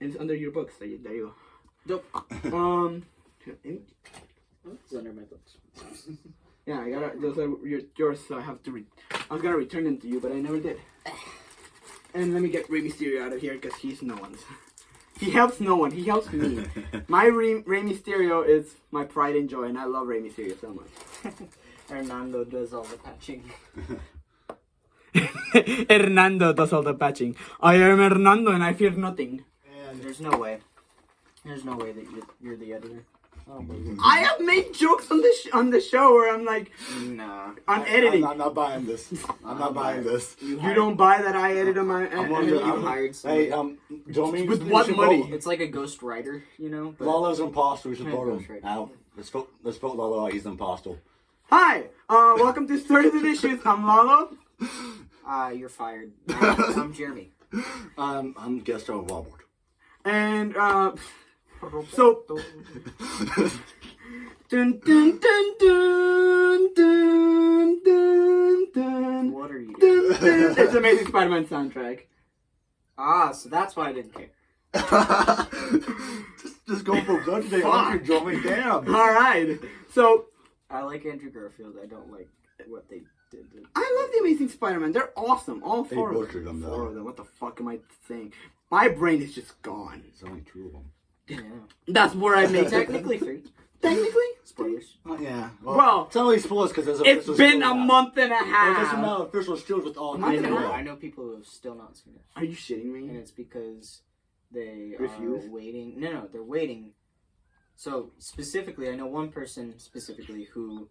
It's under your books. There you Nope. go. It's under my books. Yeah, I gotta. Those are yours, so I have to. I was gonna return them to you, but I never did. And let me get Rey Mysterio out of here because he's no one's. He helps no one. He helps me. My Rey Mysterio is my pride and joy, and I love Rey Mysterio so much. Hernando does all the patching. Hernando does all the patching. I am Hernando, and I fear nothing. And there's no way. There's no way that you're the editor. Oh, I have made jokes on the show where I'm like, nah. I'm editing. I'm not buying this. I'm not buying this. You don't buy that I edit on my. I'm wondering. You hired somebody. Hey, Johnny. With what money? It's like a ghost writer, you know? But Lalo's an imposter. We should vote him. Right. Now, let's vote Lalo out. He's an imposter. Hi, welcome to Stories and Issues. I'm Lalo. You're fired. I'm Jeremy. I'm guest star of Walmart. And, so. Dun, dun, dun, dun, dun, dun, dun, What are you dun, doing? dun. It's Amazing Spider-Man soundtrack. So that's why I didn't care. just go for blood today, aren't you, Johnny? Damn. Alright, so. I like Andrew Garfield. I don't like what they did. I love the Amazing Spider-Man. They're awesome. All four of butchered them, though. Four of them. What the fuck am I saying? My brain is just gone. There's only two of them. Yeah. That's where I make Technically three. Technically? Spoilers. Oh, yeah. Well, it's only spoilers because there's it's been a month and a Well, there's half. no official stills with all. I I know people who have still not seen it. Are you shitting And me? it's because they Refuse? are waiting. No, they're waiting. So specifically, I know one person specifically who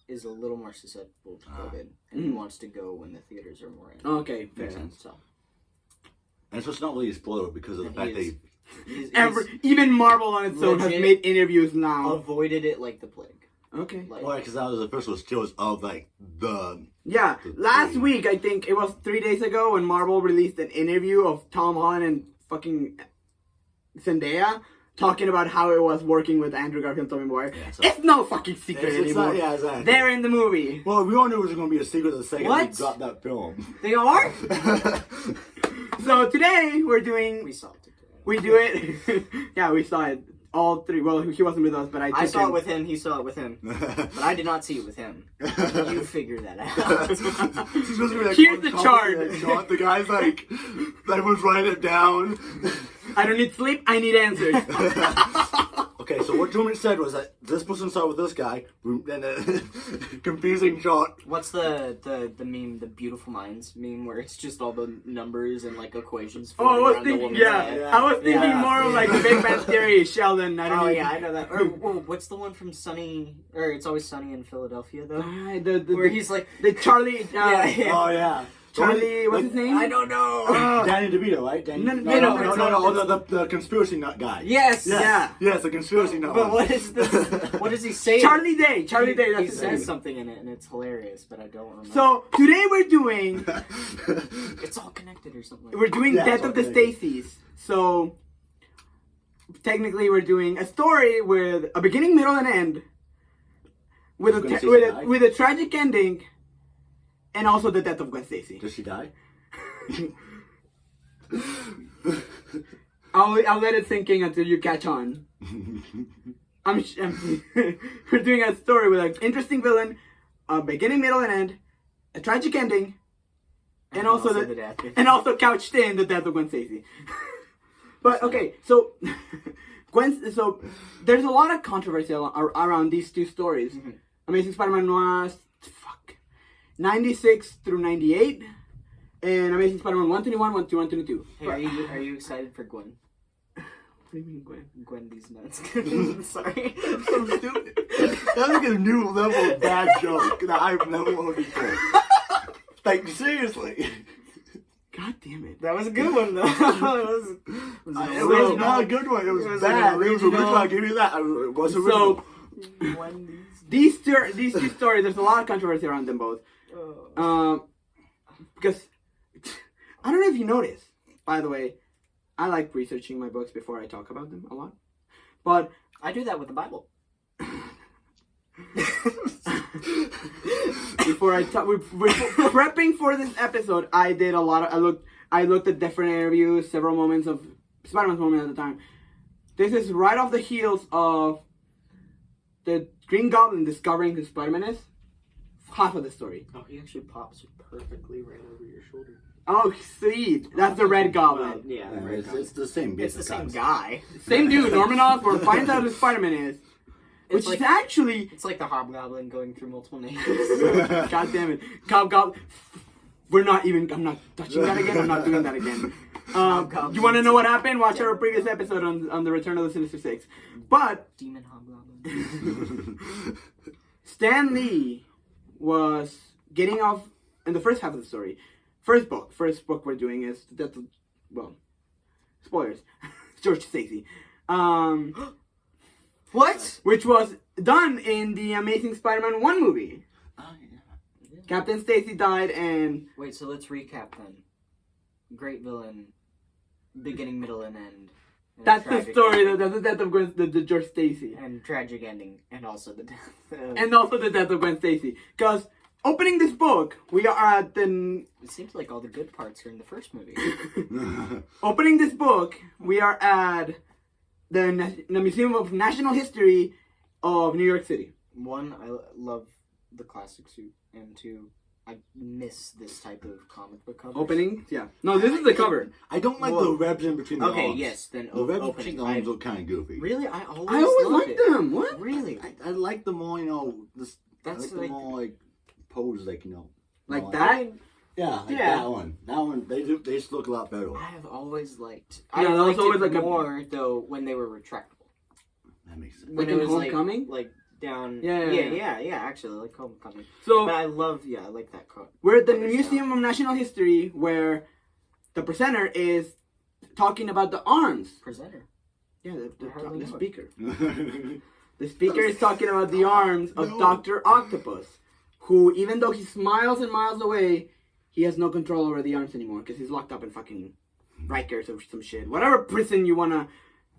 is a little more susceptible to COVID, and he wants to go when the theaters are more in. Okay, fair. Makes sense. So And so it's not really a spoiler because of the And fact he is- Even Marvel on its own has legit made interviews now. avoided it like the plague. Okay. Like, Well, because that was the official stills of like the. Yeah, last week, I think it was 3 days ago when Marvel released an interview of Tom Holland and fucking Zendaya talking about how it was working with Andrew Garfield and Tobey Maguire. Yeah, so- It's no fucking secret It's anymore. not, yeah, exactly. They're in the movie. Well, we all knew it was going to be a secret the second What? we got that film. they are. So today we're doing. We saw it today. We do it. Yeah, we saw it. All three. Well, he wasn't with us, but I I saw him. it with him. He saw it with him. But I did not see it with him. You figure that out. Here's the chart. The guy's like, everyone's writing it down. I don't need sleep. I need answers. Okay, so what Truman said was that this person started with this guy, and a confusing chart. What's the meme, the Beautiful Minds meme, where it's just all the numbers and like equations? Oh, I was around the thinking. woman's Yeah, head? I was thinking Yeah. more of like the Big Bang Theory. Sheldon. I don't Oh know. yeah, I know that. Or what's the one from Sunny? Or It's Always Sunny in Philadelphia though, where he's like, the Charlie. yeah. Oh yeah, Charlie. What's his name? I don't know. Danny DeVito, right? Danny, No, the conspiracy nut guy. Yes. Yeah. Yes, the conspiracy nut. But one. what is this? What does he say? Charlie Day. Charlie Day. He That's his says name. something in it, and it's hilarious, but I don't remember. So today we're doing it's all connected or something. we're doing Yeah, Death of the okay. Stacys. So technically we're doing a story with a beginning, middle, and end, with Gwen a Stacy died? with a tragic ending, and also the death of Gwen Stacy. Does she die? I'll let it sink in until you catch on. We're doing a story with an interesting villain, a beginning, middle, and end, a tragic ending, and also the death. and also couched in the death of Gwen Stacy. But okay, so so there's a lot of controversy around these two stories. Mm-hmm. Amazing Spider-Man was 96 through 98, and Amazing Spider-Man 121, 122. Hey, are you excited for Gwen? What do you mean, Gwen? Gwen these nuts. Sorry. So stupid. That's like a new level of bad joke that I've never heard before. Like seriously. God damn it. That was a good one though. it was not a good one. It was bad. It was original. I'll give you that. It was original. So Gwen these two stories, there's a lot of controversy around them both. Because I don't know if you noticed, by the way, I like researching my books before I talk about them a lot. But I do that with the Bible. before I talk, we're prepping for this episode. I did a lot of. I looked at different interviews, several moments of Spider-Man's moment at the time. This is right off the heels of the Green Goblin discovering who Spider-Man is. Half of the story. Oh, he actually pops perfectly right over your shoulder. Oh, sweet. That's the Red Goblin. Yeah, Yeah, it's the same. it's the same concept. guy. Same dude, Norman Osborn, finds out who Spider-Man is. Which It's is actually... It's like the Hobgoblin going through multiple names. God damn it. Goblin... I'm not touching that again. I'm not doing that again. You want to know what happened? Watch our previous episode on the Return of the Sinister Six. But Demon Hobgoblin. Stan Lee was getting off in the first half of the story. First book we're doing is spoilers. George Stacey. What? Which was done in the Amazing Spider-Man 1 movie. Oh, yeah. Captain Stacy died and... Wait, so let's recap then. Great villain, beginning, middle, and end. And That's the tragic story. ending. That's the death of the George Stacy. And tragic ending, and also the death of... And also the death of Gwen Stacy. Because opening this book, we are at the... It seems like all the good parts are in the first movie. Opening this book, we are at the Museum of National History of New York City. One, I love the classic suit, and two, I miss this type of comic book cover. Opening? Yeah. No, this is the cover. I don't like Whoa. the webs in between the Okay, arms. yes, then The webs opening. between the arms look kind of goofy. Really? I I always loved liked it. them. What? Really? I like the more, this. That's I like like... the more pose, Like more that? Yeah, Yeah. that one. That one, they just look a lot better. I have always liked... Yeah, I that was liked always it like a- more, though, when they were retractable. That makes sense. Like When in it was Homecoming? like down... Yeah, actually, like Homecoming. So... But I like that cover. We're at the cover Museum of National History where the presenter is talking about the arms. Presenter. Yeah, I hardly the know it. speaker. The speaker is talking about the arms of Dr. Octopus, who, even though he's miles and miles away, he has no control over the arms anymore because he's locked up in fucking Rikers or some shit. Whatever prison you want to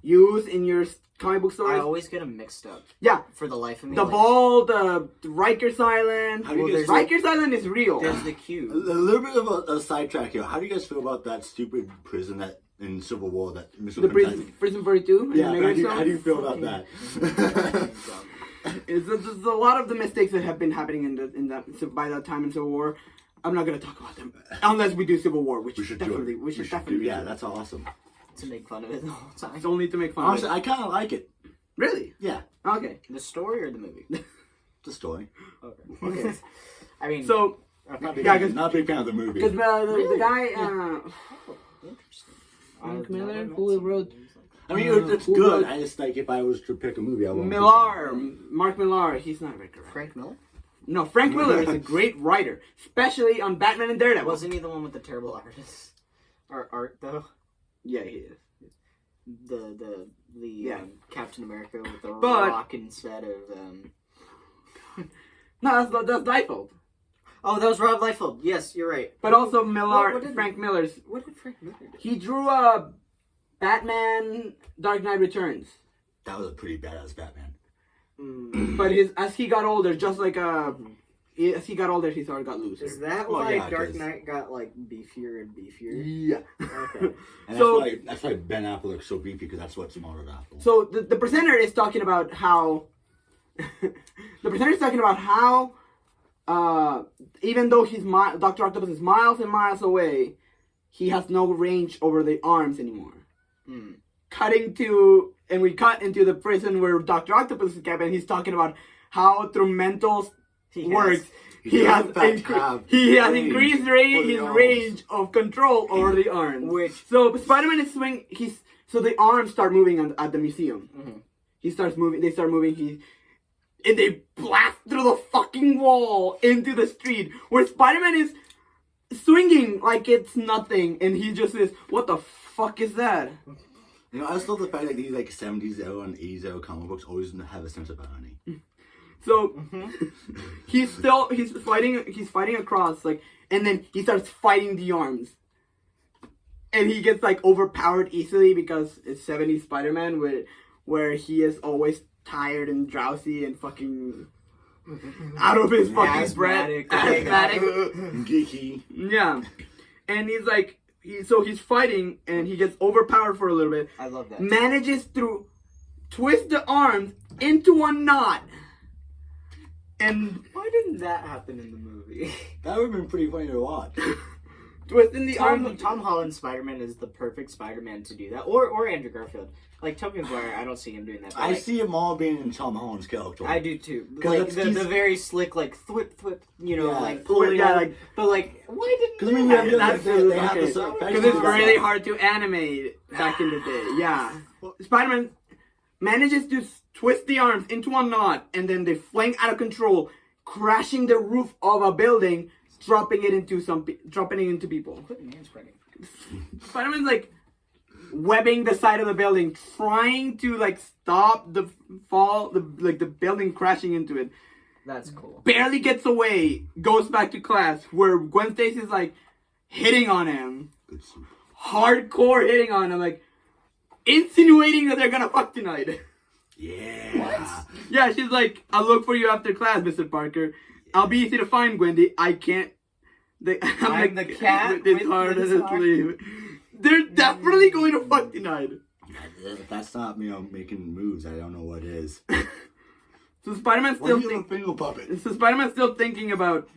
use in your comic book I stories. always get them mixed up. Yeah. For the life of me. The ball, the Rikers Island. How do you guys Rikers Island is real. There's the A cube. little bit of a sidetrack here. How do you guys feel about that stupid prison that in Civil War that Mr. The prison 42. Yeah, and the how do you feel about that? There's a lot of the mistakes that have been happening in that by that time in Civil War. I'm not gonna talk about them unless we do Civil War, which We should definitely do it. we should definitely Yeah, do. that's awesome. To make fun of it the whole time. It's only to make fun Honestly, of it. I kind of like it. Really? Yeah, Okay. The story or the movie? the story. Okay. I mean, So Not big, Yeah, fan, 'cause- not a big fan of the movie. because the guy interesting. Frank I've Miller, never met who someone wrote- who's like I mean, it's who good. wrote- I just like if I was to pick a movie, I won't. Mark Millar, he's not very correct. Frank Miller? No, Frank Miller is a great writer, especially on Batman and Daredevil. Wasn't he the one with the terrible artist? Or art though? Yeah, he is. The Yeah. Captain America with the But- rock instead of No, that's Liefeld. Oh, that was Rob Liefeld. Yes, you're right. But also Millar, What did- Frank Miller's. What did Frank Miller do? He drew Batman Dark Knight Returns. That was a pretty badass Batman. But as he got older, just like as he got older, he sort of got looser. Is that Well, why yeah, Dark 'cause- Knight got like beefier and beefier? Yeah. Okay. And So- that's why Ben Affleck's so beefy because that's what's smarter than Affleck. So the presenter is talking about how even though Dr. Octopus is miles and miles away, he has no range over the arms anymore. Hmm. We cut into the prison where Dr. Octopus is kept, and he's talking about how through mental works he has increased range his range of control over the arms. Which- So Spider-Man is so the arms start moving at the museum. Mhm. He starts moving. They start moving. And they blast through the fucking wall into the street where Spider-Man is swinging like it's nothing, and he just says, "What the fuck is that?" I just love the fact that these 70s era and 80s era comic books always have a sense of irony. So he's fighting across and then he starts fighting the arms, and he gets overpowered easily because it's 70s Spider-Man where he is always tired and drowsy and fucking out of his fucking breath. Asthmatic. Asthmatic. Geeky. Yeah. And he's he's fighting and he gets overpowered for a little bit. I love that. Manages to twist the arms into a knot. And Why didn't that happen in the movie? That would have been pretty funny to watch. twisting the arms. Tom Holland's Spider-Man is the perfect Spider-Man to do that. Or Andrew Garfield. Like, Tobey Maguire, I don't see him doing that. I see them all being in Tom Holland's character. I do too. 'Cause Like, that's- the very slick, like, thwip, you know, Yeah, like, pulling yeah, out. like, but, like, why didn't Because I mean, that they happen? have okay. the Because it's really hard to animate back in the day. Yeah. Spider-Man manages to twist the arms into a knot and then they fling out of control, crashing the roof of a building, dropping it into people. Quit manspreading. Spider-Man's like webbing the side of the building, trying to like stop the fall, the building crashing into it. That's cool. Barely gets away, goes back to class where Gwen Stacy's like hitting on him. Hardcore hitting on him, like insinuating that they're gonna fuck tonight. Yeah. Yeah, she's like, I'll look for you after class, Mr. Parker. I'll be easy to find, Gwendy. I can't. I'm the cat It's with hard the to sock. sleep. They're definitely going to fuck tonight. If that's not, making moves, I don't know what is. So Spider-Man's Why still do you have a finger puppet? So Spider-Man's still thinking about,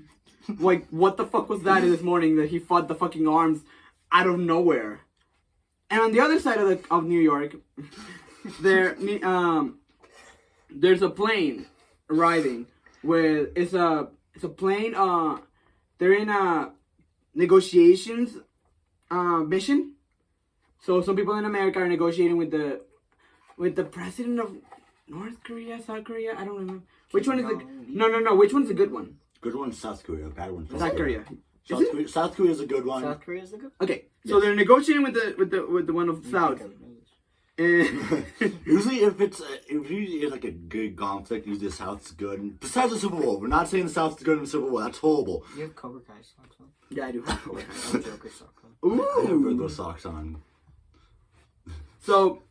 like, what the fuck was that this morning that he fought the fucking arms out of nowhere. And on the other side of New York, there's a plane arriving where it's a plane. They're in a negotiations mission. So some people in America are negotiating with the president of North Korea, South Korea. I don't remember which one is the no. Which one's the good one? Good one's South Korea. Bad one's South Korea. South Korea's a good one. South Korea's the good. Okay, so they're negotiating with the one of South. And Usually, if it's like a good conflict, usually the South's good. And besides the Super Bowl, we're not saying the South's good in the Super Bowl. That's horrible. You have Cobra Kai socks on? yeah, I do. I have Joker socks on. I have Ooh. those socks on. So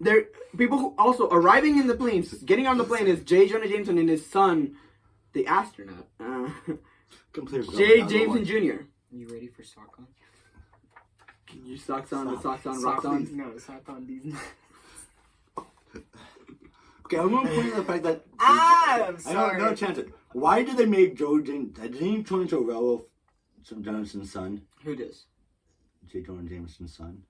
there, people who also arriving in the planes, getting on the plane is J. Jonah Jameson and his son, the astronaut, Completely J. wrong. Jameson Jr. You ready for sock on? Your socks on, the socks on, rocks on. No, sock on these. Okay, I'm going to point out the fact that... I'm I sorry. don't chance it. Why did they make Joe James... Did he turn into a werewolf? Jonathan's son? Who does? J. Jonah Jameson's son?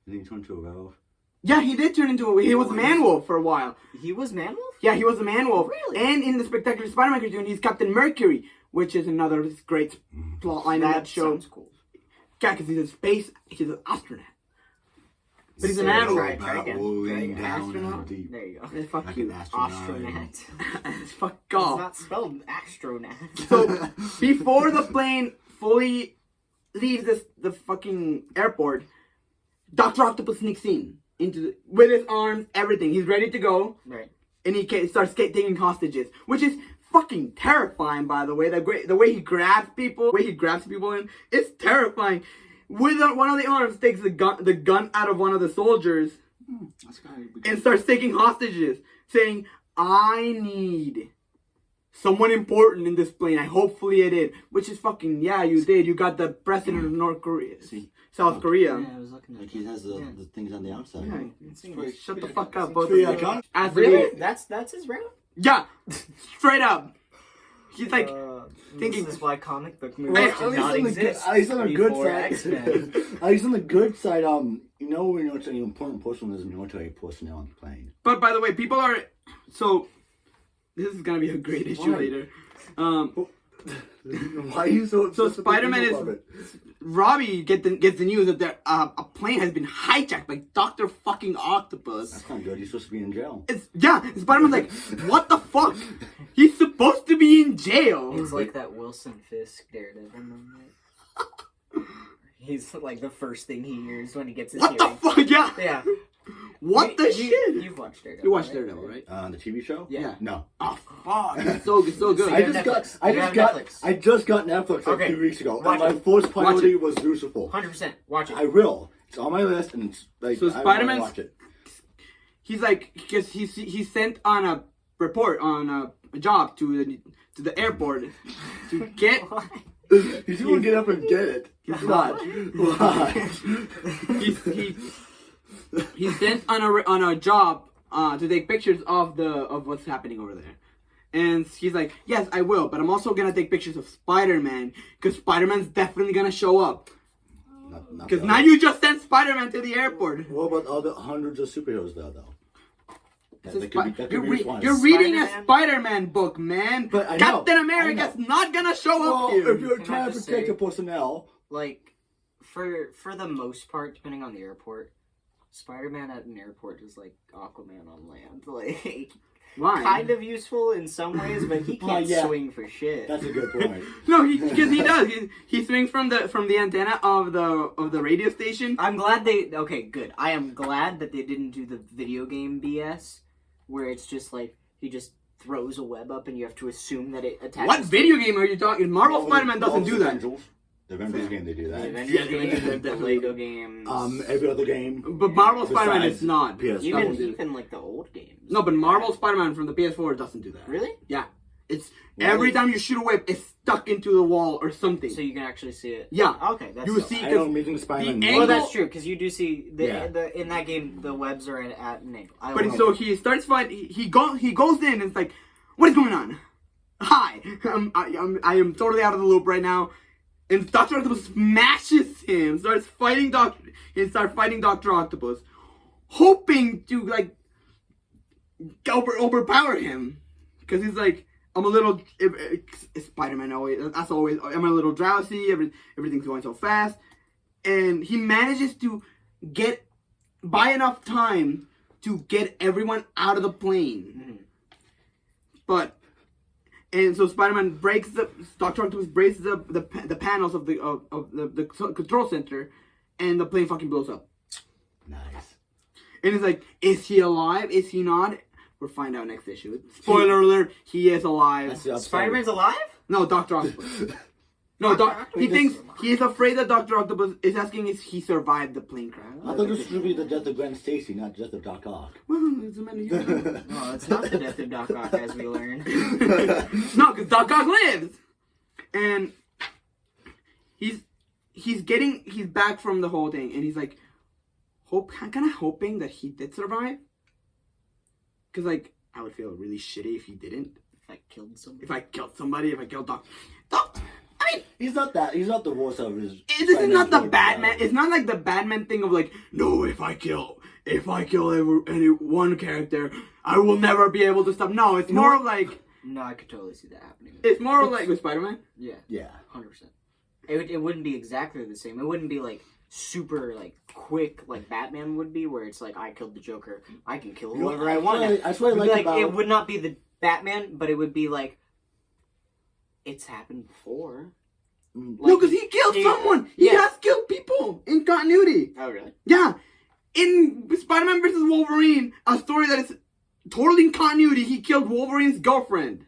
Did he turn into a werewolf? Yeah, he did turn into he was Man-Wolf for a while. He was Man-Wolf? Yeah, he was a Man-Wolf. Really? And in the Spectacular Spider-Man cartoon, he's Captain Mercury, which is another great plot line in that show. Sounds cool. Yeah, because he's an astronaut. But he's a Say man. it right. Try again. Rolling Try down astronaut. deep. There you go. Eh, fuck Like you. an astronaut. Astronaut. Fuck It's off. not spelled astronaut. So before the plane fully leaves the fucking airport, Dr. Octopus sneaks in with his arms, everything. He's ready to go, Right. and he starts taking hostages, which is fucking terrifying. By the way, the way he grabs people, in, it's terrifying. With one of the arms, takes the gun out of one of the soldiers, That's kind of... and starts taking hostages, saying, "I need someone important in this plane. Hopefully I did." Which is fucking, yeah, you did. You got the president of North Korea. See? South Korea. Yeah, I was looking at Like he has the things on the outside. Yeah. Shut the fuck up, both Pretty of you. iconic. As the Really? leader- That's his route? Yeah, straight up. He's like, thinking- This is why comic book Hey, movies at did least not on the exist at least on the good before side. X-Men. At least on the good side, it's an important person is military personnel on the plane. but by the way, people are, so, this is gonna be a great issue Why? later. Why are you so? So obsessed with the Spider-Man people is- of it? Robbie gets the news that a plane has been hijacked by Dr. fucking Octopus. That's not good. You're supposed to be in jail. Spider-Man's like, what the fuck? He's supposed to be in jail. It's like that Wilson Fisk Daredevil moment. He's like the first thing he hears when he gets his What the hearing. fuck? Yeah. Yeah. What the shit? You've watched Daredevil. You watched right? Daredevil, right? On the TV show? Yeah. No. Oh fuck! It's so good. I have just Netflix. got Netflix like Okay. 2 weeks ago. Watch and my first priority was Lucifer. 100%. Watch it. I will. It's on my list, and it's like So I Spider-Man's- want to watch it. He's like, because he's sent on a report on a job to the airport to get He's gonna get up and get it. He's not. Why? He's sent on a job to take pictures of what's happening over there. And he's like, yes, I will, but I'm also gonna take pictures of Spider-Man, because Spider-Man's definitely gonna show up. Because now you just sent Spider-Man to the airport. What about all the hundreds of superheroes there, though? You're reading a Spider-Man book, man. But I know, Captain America's not gonna show up here. If you're trying to protect your personnel, like, for the most part, depending on the airport, Spider-Man at an airport is like Aquaman on land. Like, why? Kind of useful in some ways, but he can't swing for shit. That's a good point. No, because he does. He swings from the antenna of the radio station. I'm glad they. Okay, good. I am glad that they didn't do the video game BS, where it's just like he just throws a web up and you have to assume that it attacks. What video game are you talking? Marvel Spider-Man doesn't do that. The Avengers game, they do that. The Avengers game, the Lego games. Every other game. But Marvel Spider-Man is not. Even like the old games. No, but Marvel Spider-Man from the PS4 doesn't do that. Really? Yeah. It's every time you shoot a web, it's stuck into the wall or something. So you can actually see it. Yeah. Okay, that's you see. I don't mean Spider-Man. Well, that's true because you do see the in that game the webs are at an angle. But so he starts fighting. He goes in and it's like, what is going on? Hi, I am totally out of the loop right now. And Dr. Octopus smashes him, starts fighting Dr. Octopus, hoping to, like, overpower him. Because he's like, I'm a little, Spider-Man always, as always, I'm a little drowsy, everything's going so fast. And he manages to buy enough time to get everyone out of the plane. Mm-hmm. And so Spider-Man Dr. Octopus breaks the panels of the control center, and the plane fucking blows up. Nice. And it's like, is he alive? Is he not? We'll find out next issue. Spoiler alert, he is alive. Spider-Man's alive? No, Dr. Octopus. No, he is afraid that Dr. Octopus is asking if he survived the plane crash. I thought this should be the death of Gwen Stacy, not the death of Doc Ock. Well, it's a many years ago. No, it's not the death of Doc Ock, as we learned. No, because Doc Ock lives! And he's back from the whole thing, and he's like, kind of hoping that he did survive. Because, like, I would feel really shitty if he didn't. If I killed somebody, if I killed Doc. I mean, he's not the worst of his. This is not the Batman. It's not like the Batman thing of like, no, if I kill any one character, I will never be able to stop. No, it's more of like. No, I could totally see that happening. It's more of like with Spider-Man. Yeah, 100%. It wouldn't be exactly the same. It wouldn't be like super like quick like Batman would be, where it's like I killed the Joker, I can kill whoever I want. That's what I like about it. Would not be the Batman, but it would be like. It's happened before. Like, no, because he killed someone. He has killed people in continuity. Oh, really? Yeah. In Spider-Man vs. Wolverine, a story that is totally in continuity, he killed Wolverine's girlfriend.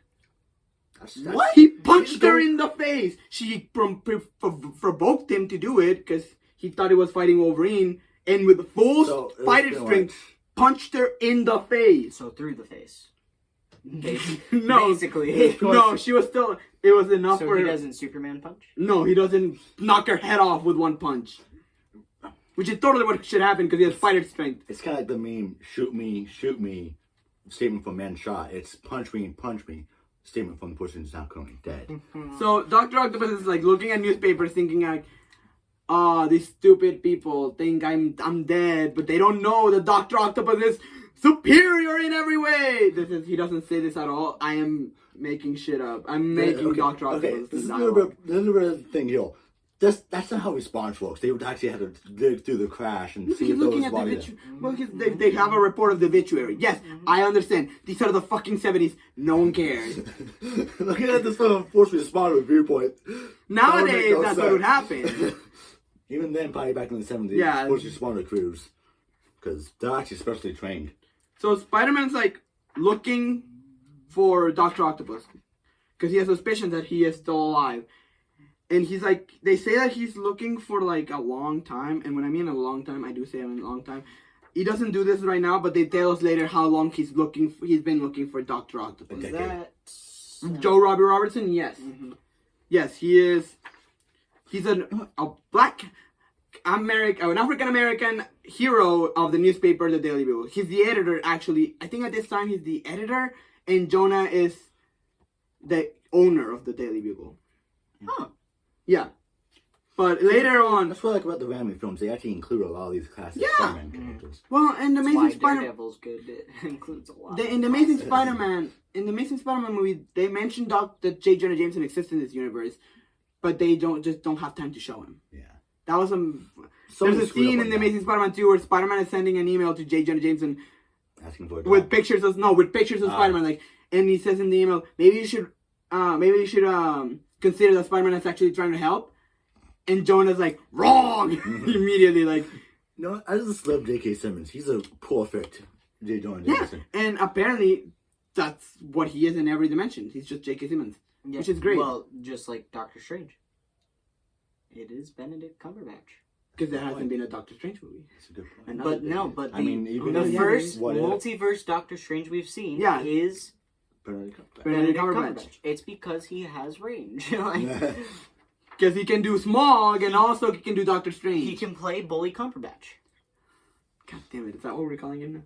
What? He punched her in the face. She provoked him to do it because he thought he was fighting Wolverine, and with full fighter strength, punched her in the face. So through the face. No, basically. No, she was still. It was enough for. So he doesn't Superman punch? No, he doesn't knock her head off with one punch. Which is totally what should happen because he has fighter strength. It's kind of like the meme: "Shoot me, shoot me." Statement from man shot. It's punch me, punch me. Statement from the person who's not currently dead. So Dr. Octopus is like looking at newspapers, thinking like, these stupid people think I'm dead, but they don't know that Dr. Octopus is superior in every way. He doesn't say this at all. I am making shit up. I'm making Dr. Octopus. Okay, this is a little bit of the thing here. That's not how response works. They would actually have to dig through the crash and see if there was body there. Well, they have a report of the obituary. Yes, I understand. These are the fucking 70s. No one cares. Looking at this from a force responder viewpoint. Nowadays, that's what would happen. Even then, probably back in the 70s, force responder crews. Because they're actually specially trained. So Spider-Man's like looking for Dr. Octopus. Because he has suspicion that he is still alive. And he's like, they say that he's looking for like a long time. And when I mean a long time, I do say I mean a long time. He doesn't do this right now, but they tell us later how long he's been looking for Dr. Octopus. Is that Joe Robbie Robertson? Yes. Mm-hmm. Yes, he is. He's a black an African American hero of the newspaper, the Daily Bugle. He's the editor, actually. I think at this time he's the editor, and Jonah is the owner of the Daily Bugle. Huh. Yeah. But later on... That's what I like about the Raimi films. They actually include a lot of these classic Spider-Man characters. Well, in the Amazing Spider-Man... Daredevil's good. It includes a lot. In the Amazing Spider-Man movie, they mentioned that J. Jonah Jameson exists in this universe, but they don't have time to show him. Yeah. That was there's a scene in the Amazing Spider-Man 2 where Spider-Man is sending an email to J. Jonah Jameson asking for with pictures of Spider-Man, like, and he says in the email, maybe you should consider that Spider-Man is actually trying to help. And Jonah's like, wrong! Immediately, like... No, I just love J.K. Simmons. He's a perfect J. Jonah Jameson. Yeah, and apparently, that's what he is in every dimension. He's just J.K. Simmons, which is great. Well, just like Doctor Strange. It is Benedict Cumberbatch. Because there hasn't been a Doctor Strange movie. That's a good point. But even the first multiverse Doctor Strange we've seen is Benedict Cumberbatch. It's because he has range. Because he can do Smog, and also he can do Doctor Strange. He can play Bully Cumberbatch. God damn it, is that what we're calling him now?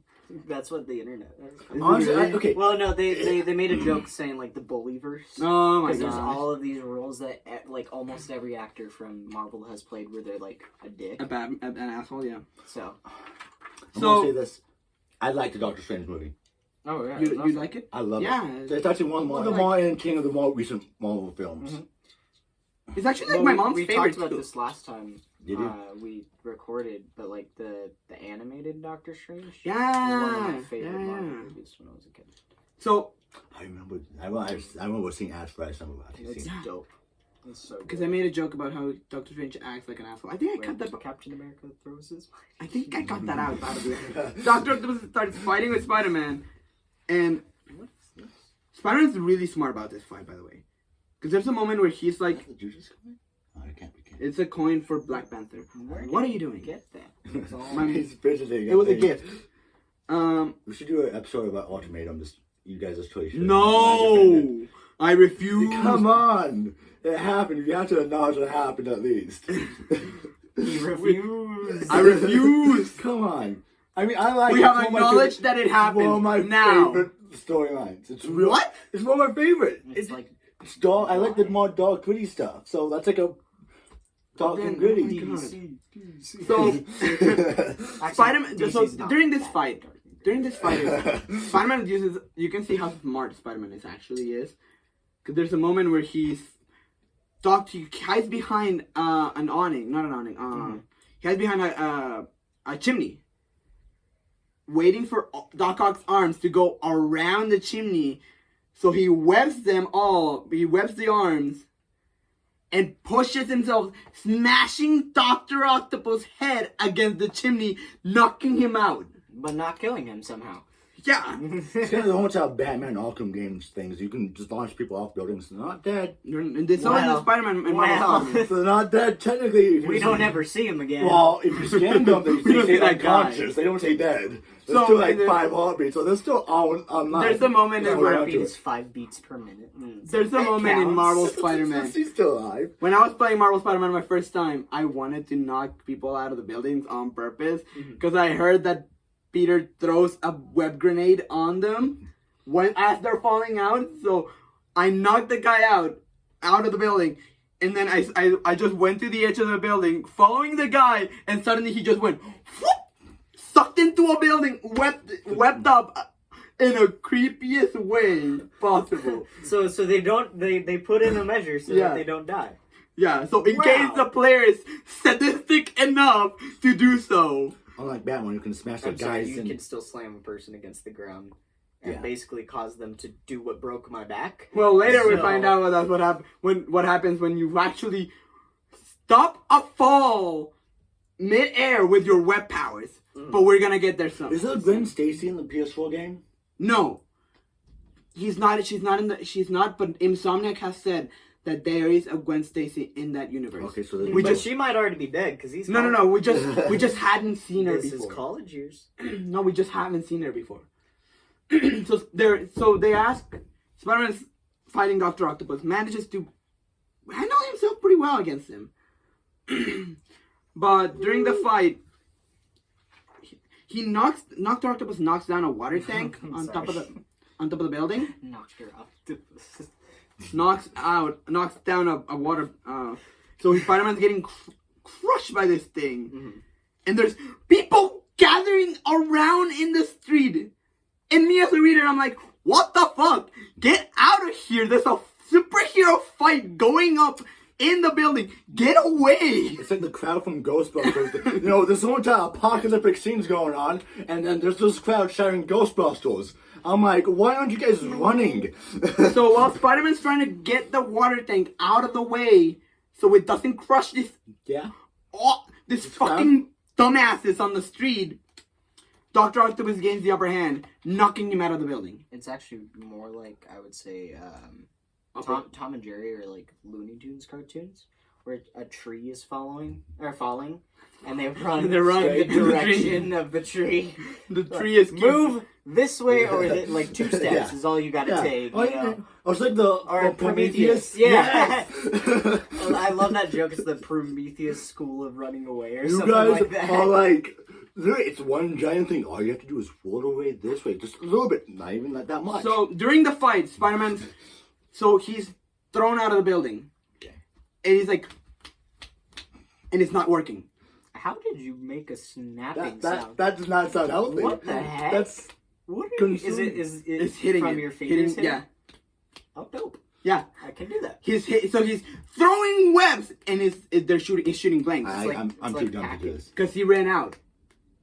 That's what the internet is. Honestly, okay. Well, no, they made a joke saying, like, the Bullyverse. Oh my god. Because there's all of these roles that, like, almost every actor from Marvel has played where they're, like, a dick. An asshole, yeah. So. I'm going to say this. I like the Doctor Strange movie. Oh, yeah. You like it? I love it. It's actually one of the more entertaining of the more recent Marvel films. Mm-hmm. It's actually like my mom's favorite. We talked about this last time. Did you? We recorded, but like the animated Doctor Strange. Yeah. Was one of my favorite Marvel movies when I was a kid. So I remember seeing ads for it. It's dope. It's so good. because I made a joke about how Doctor Strange acts like an asshole. I think I cut that. Captain America throws his. I think I got that out of it. Doctor Octopus starts fighting with Spider-Man, and Spider-Man's really smart about this fight, by the way. Because there's a moment where he's like... The juice coin? Oh, it can't be. It's a coin for Black Panther. What are you doing? Get that. He's fidgeting. It was a gift. We should do an episode about Ultimatum. You guys just totally should. No! I refuse. Come on! It happened. You have to acknowledge it happened at least. He refused. I refuse. Come on. I mean, I like. We have acknowledged that it happened. One of my favorite storylines. It's real. What? It's one of my favorite. It's like. It's dark. I like the more dark, gritty stuff. So that's like a dark and gritty. So Spider-Man. So during this fight, Spider-Man uses. You can see how smart Spider-Man actually is. Because there's a moment where he hides behind an awning, not an awning. He hides behind a chimney, waiting for Doc Ock's arms to go around the chimney. So he webs them all. He webs the arms and pushes himself, smashing Dr. Octopus' head against the chimney, knocking him out. But not killing him somehow. Yeah. It's kind of the whole time Batman Arkham games things. You can just launch people off buildings. They're not dead. And this is the Spider-Man and Marvel. They're not dead technically. We don't ever see them again. Well, if you scan them, they say unconscious. They don't say dead. They're still like 5 heartbeats, so they're still online. There's a moment in where heartbeat is 5 beats per minute. There's a moment in Marvel Spider-Man. He's still alive. When I was playing Marvel Spider-Man my first time, I wanted to knock people out of the buildings on purpose because I heard that Peter throws a web grenade on them as they're falling out. So I knocked the guy out of the building. And then I just went to the edge of the building, following the guy, and suddenly he just went, whoop, sucked into a building, webbed up in a creepiest way possible. So they put in a measure so that they don't die. Yeah, so in case the player is sadistic enough to do so. Unlike Batman, you can smash the guys. You can still slam a person against the ground and basically cause them to do what broke my back. Well, later we find out that's what happens when you actually stop a fall mid-air with your web powers. But we're gonna get there soon. Is that Gwen Stacy in the PS4 game? No, she's not. But Insomniac has said that there is a Gwen Stacy in that universe. Okay, so she might already be dead because he's no. We just hadn't seen her before. This is college years. No, we just haven't seen her before. So they ask Spider-Man's fighting Dr. Octopus, manages to handled himself pretty well against him. But during the fight, Dr. Octopus knocks down a water tank on top of the building. Dr. Octopus. Knocks down a water. So Spider-Man's getting crushed by this thing, and there's people gathering around in the street. And me as a reader, I'm like, what the fuck? Get out of here! There's a superhero fight going up in the building. Get away! It's like the crowd from Ghostbusters. There's so much apocalyptic scenes going on, and then there's this crowd shouting Ghostbusters. I'm like, why aren't you guys running? So while Spider-Man's trying to get the water tank out of the way so it doesn't crush this fucking dumbasses on the street, Dr. Octopus gains the upper hand, knocking him out of the building. It's actually more like, I would say, Tom and Jerry are like Looney Tunes cartoons, where a tree is falling, and they run in the direction of the tree. The tree is move this way, or like 2 steps is all you gotta take. I was like the Prometheus. Yes. I love that joke. It's the Prometheus school of running away, or you something guys like that. are like, it's one giant thing. All you have to do is float away this way, just a little bit, not even that much. So during the fight, Spider-Man's he's thrown out of the building, and he's like, and it's not working. How did you make a snapping sound? That does not sound healthy. What the heck? That's Is it hitting from it. your fingers? Yeah. Oh, dope. Yeah. I can do that. He's throwing webs, and he's shooting blanks. I'm too dumb to do this. Because he ran out.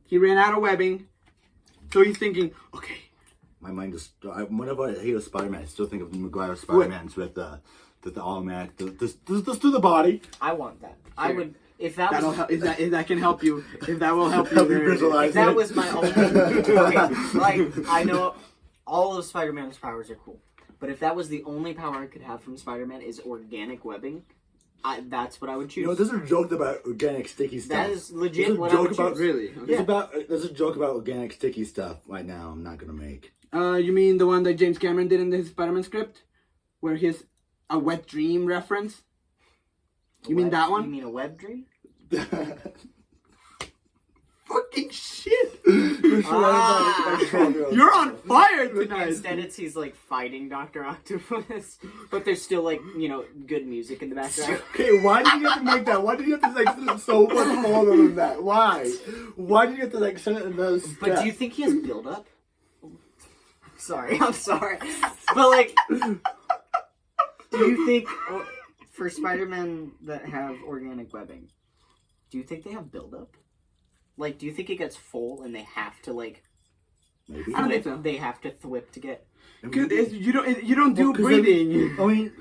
He ran out of webbing, so he's thinking, okay. My mind just, whenever I hear Spider-Man, I still think of Maguire Spider-Mans with the automatic, just to the body. I want that. Sure. I would, if that was... If that can help you, if that will help you. Visualize if that it. was my only... Okay, like, I know all of Spider-Man's powers are cool, but if that was the only power I could have from Spider-Man is organic webbing, that's what I would choose. There's a joke about organic sticky stuff. That is legit what I would choose. Really? Okay. There's a joke about organic sticky stuff right now I'm not going to make. You mean the one that James Cameron did in his Spider-Man script? Where he's a wet dream reference? You mean that one? You mean a web dream? Fucking shit! You're on fire tonight! Instead he's like fighting Dr. Octopus, but there's still like, good music in the background. Okay, why did you have to make that? Why did you have to like so much more than that? Why? Why did you have to like send it in those steps? But do you think he has build-up? I'm sorry. But like, do you think for Spider-Man that have organic webbing, do you think they have build-up? Like, do you think it gets full and they have to like? Maybe. I don't think so. They have to thwip to get. Because you don't do breathing. I mean,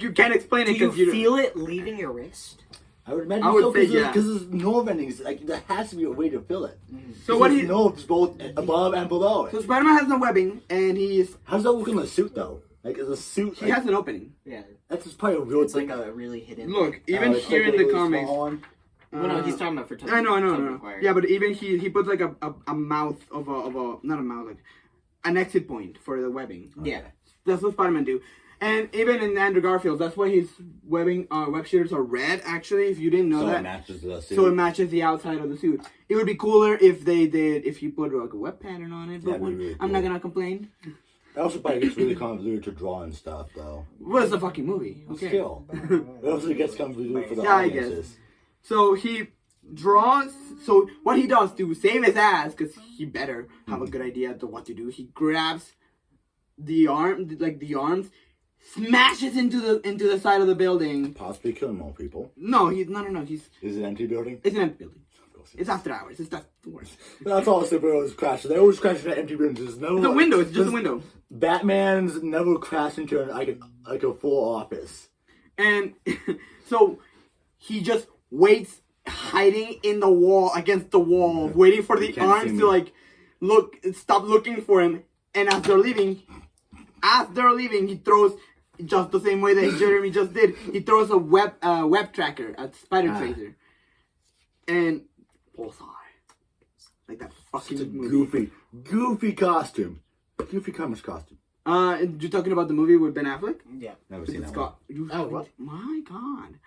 you can't explain it because Do you feel it leaving your wrist? I would imagine. I would say yeah. Because there's nerve endings. Like there has to be a way to fill it. So what he nerves both above and below it. So Spider-Man has no webbing, and How does that look in the suit though? Like is a suit? He has an opening. Yeah, that's just probably a real. It's like a really hidden. Look, even here in the comics. Well, no, he's talking about for Tobey. I know. Yeah, but even he puts like a mouth of a not a mouth, like an exit point for the webbing. Okay. Yeah, that's what Spider-Man do. And even in Andrew Garfield, that's why his web shooters are red. Actually, if you didn't know that, it matches the suit. So it matches the outside of the suit. It would be cooler if you put like a web pattern on it. But really I'm cool. not gonna complain. That also probably gets really convoluted to draw and stuff, though. Well, it's a fucking movie. Okay. Still, it also gets convoluted for the I audiences. guess. So he draws. So what he does to save his ass, because he better have a good idea to what to do. He grabs the arms, smashes into the side of the building. Possibly killing more people. No. He's. Is it an empty building? It's an empty building. It's after hours. It's not the worst. That's all superheroes crash. They always crash into empty buildings. There's no. It's a window. It's just a window. Batman's never crashed into like a full office. And so he just waits, hiding in the wall, against the wall, waiting for the arms to stop looking for him. And as they're leaving, he throws, just the same way that Jeremy just did, he throws a web tracker, a spider tracer, and bullseye. Like that fucking It's a movie. goofy costume. Goofy comics costume. You're talking about the movie with Ben Affleck? Yeah. Never It's seen that got. Oh, what? My God,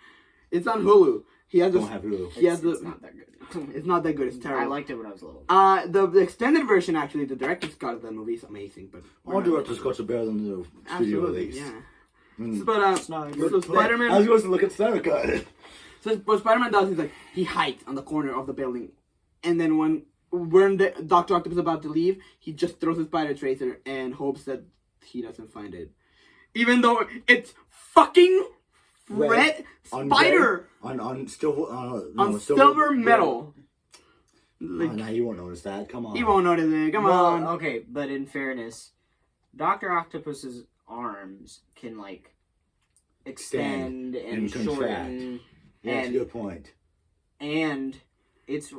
it's on Hulu. He has one. Don't have Hulu. He has It's not that good. It's not that good. It's terrible. I liked it when I was little. The extended version, actually, the director's cut of the movie is amazing. But All director's cuts are better than the studio absolutely, release. yeah. Mm. But It's not so good. Spider-Man. I was going to look at Snyder Cut. So what Spider-Man does is like he hides on the corner of the building, and then when the Doctor Octopus is about to leave, he just throws a spider tracer and hopes that he doesn't find it, even though it's fucking red spider on silver metal. Like, nah, you won't notice that. Come on. he won't notice it. Come Well, on. okay, but in fairness, Dr. Octopus's arms can like extend and contract. shorten, Yeah, that's a and good point. and it's a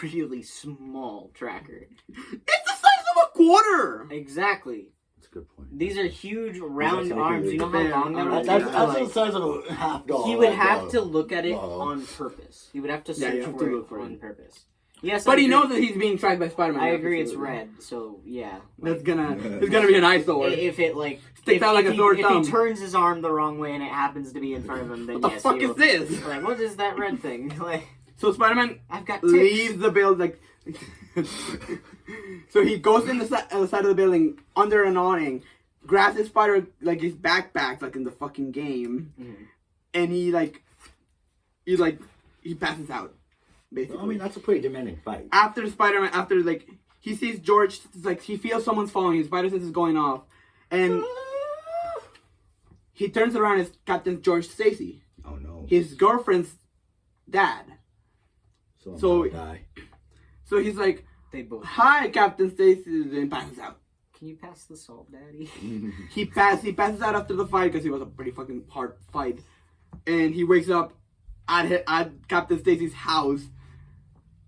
really small tracker. It's the size of a quarter. Exactly. That's a good point. These are huge round That's arms. You know how long that would That's take? the Like, size of a half dollar. he would have to look at it dollar. on purpose. He would have to Yeah, search you have for to it look for on it. purpose. Yes, But I he agree. knows that he's being tracked by Spider-Man. I agree. It's Absolutely. red, so yeah. It's gonna be an eyesore. If it like Sticks out like a sore if thumb. he turns his arm the wrong way and it happens to be in front of him, then What the yes, fuck he is will- this? Like, what is that red thing? Like, So Spider-Man I've got ticks. leaves the building. So he goes in the side of the building under an awning, grabs his spider like his backpack, like in the fucking game, and he passes out. Basically, I mean, that's a pretty demanding fight. after Spider-Man, he sees George, like he feels someone's following. His spider sense is going off, and he turns around. It's Captain George Stacey, Oh no. his girlfriend's dad. So So- die. So he's like, They both. "Hi, Captain Stacey," and passes out. Can you pass the salt, Daddy? He passes out after the fight because it was a pretty fucking hard fight, and he wakes up at Captain Stacy's house,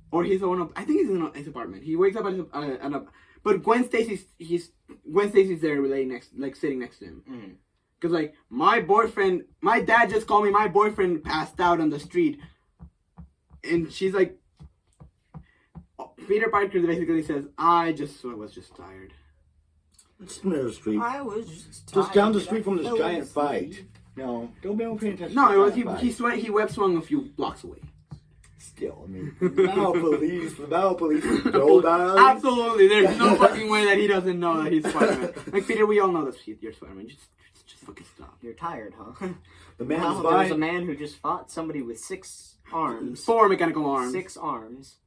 or his own. I think he's in his apartment. He wakes up but Gwen Stacy's there, sitting next to him, because like my dad just called me. My boyfriend passed out on the street, and she's like, Peter Parker basically says, "I was just tired." It's near the street. I was just Just down the street from this giant fight. No, don't be paying attention. No, to it was the giant fight. he web swung a few blocks away. Still, I mean, the battle police, Joe Biden. Absolutely, there's no fucking way that he doesn't know that he's Spider-Man. Like Peter, we all know that you're Spider-Man. Just fucking stop. You're tired, huh? The man's Wow, there was a buying. man who just fought somebody with 6 arms. 4 mechanical arms. 6 arms.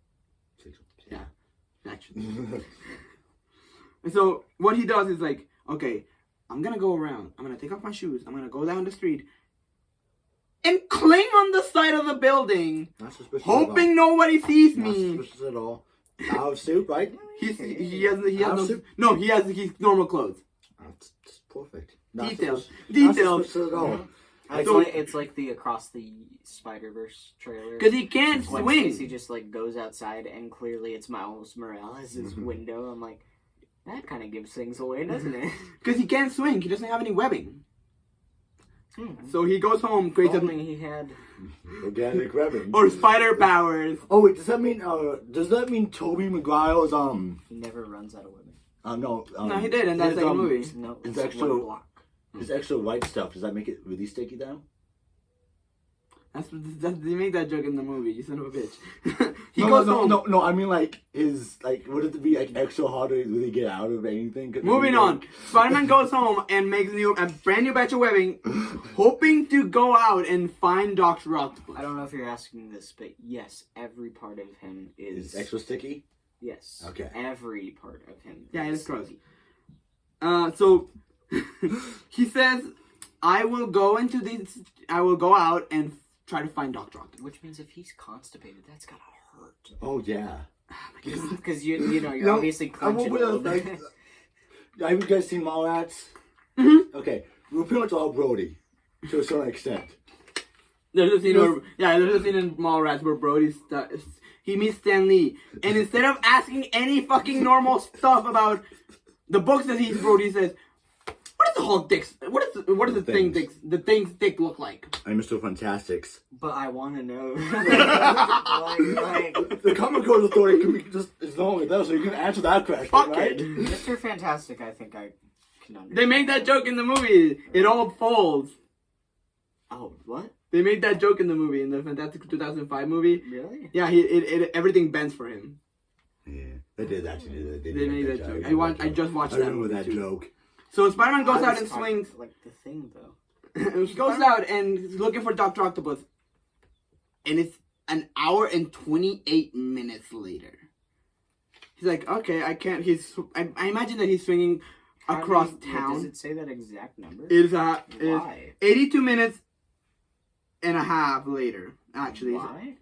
Yeah, actually. And so what he does is like, okay, I'm gonna go around. I'm gonna take off my shoes. I'm gonna go down the street and cling on the side of the building, Not suspicious hoping nobody sees at all. Not me. suspicious at all. Out of suit, right? He has his normal clothes. That's perfect. Not Details. suspicious- not Details. suspicious at all. It's like the Across the Spider-Verse trailer. Because he can't When swing. Stacey just like goes outside and clearly it's Miles Morales' window. I'm like, that kind of gives things away, doesn't it? Because he can't swing. He doesn't have any webbing. So he goes home, creates Only he had. Organic webbing. or spider powers. Oh wait, does that mean Tobey Maguire's He never runs out of women. no. No, he did in that his, second movie. No, It's it's actual- one block. His extra white stuff, does that make it really sticky down? They made that joke in the movie. You son of a bitch. He no, goes no, home. no, I mean would it be like extra hard to really get out of anything? 'Cause Moving on. Spider-Man goes home and makes a brand new batch of webbing, hoping to go out and find Dr. Octopus. I don't know if you're asking this, but yes, every part of him Is is extra sticky? Yes. Okay. Every part of him. Yeah, is it's gross. sticky. So he says, I will go out and try to find Dr. Octopus. Which means if he's constipated, that's gotta hurt. Oh yeah. Because you're obviously clenching a little bit. Have you guys seen Mallrats? Mm-hmm. Okay, we're pretty much all Brody to a certain extent. There's a scene in Mallrats where he meets Stan Lee, and instead of asking any fucking normal stuff about the books that he's wrote, he says, "What is the Hulk dick? What does the thing's dick look like?" I'm Mr. Fantastics. But I want to know. The Comic Code Authority can be just is only that, so you can answer that question, Fuck right? it. Mr. Fantastic, I think I can understand. They make that joke in the movie. It all folds. Oh, what? They made that joke in the movie, in the Fantastic 2005 movie. Really? Yeah, everything bends for him. Yeah, they did actually. They They made that joke. I just watched I that. remember movie that too. joke. So Spider-Man goes I out was and talking swings. like the Thing, though. He goes out and he's looking for Dr. Octopus. And it's an hour and 28 minutes later. He's like, okay, I can't. I imagine that he's swinging across town. Does it say that exact number? It's Why? 82 minutes and a half later, actually. Why?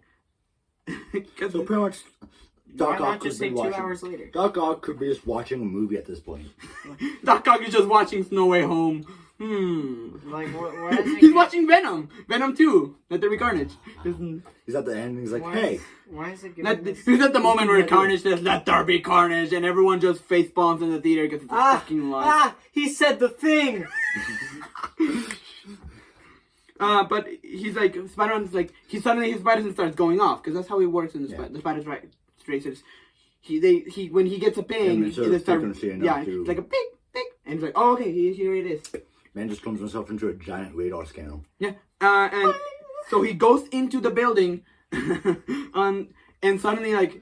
So pretty much, Why Doc not Ock could just say be 2 watching. hours later? Doc Ock could be just watching a movie at this point. Doc Ock is just watching No Way Home. Like, what is He's watching Venom. Venom 2. Let there be carnage. He's at the end. And he's like, Why "Hey, Why is it giving this? He's at the moment where Carnage says, let there be carnage, and everyone just face bombs in the theater because it's a fucking lie. He said the Thing! But he's like, Spider-Man's like, his spider sense starts going off, because that's how it works in the Spider's races. When he gets a ping, it's like a ping, ping, and he's like, oh, okay, here it is. man just turns himself into a giant radar scanner." Yeah, and so he goes into the building, and suddenly, like,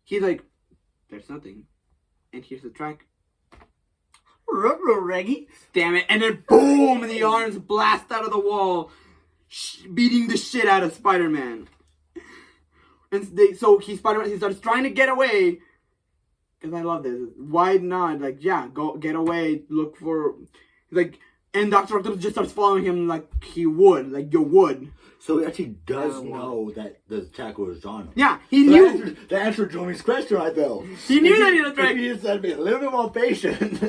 he's like, there's nothing. And here's the track. Reggie. Damn it. And then boom, the arms blast out of the wall, beating the shit out of Spider-Man. And so he starts trying to get away. Because I love this. Why not? Like, yeah, go get away, look for... Like, and Dr. Octopus just starts following him like he would. Like, you would. So he actually does know that the attack was on him. Yeah, he knew. That answered Johnny's question right though. He knew that he was right. He just had to be a little bit more patient.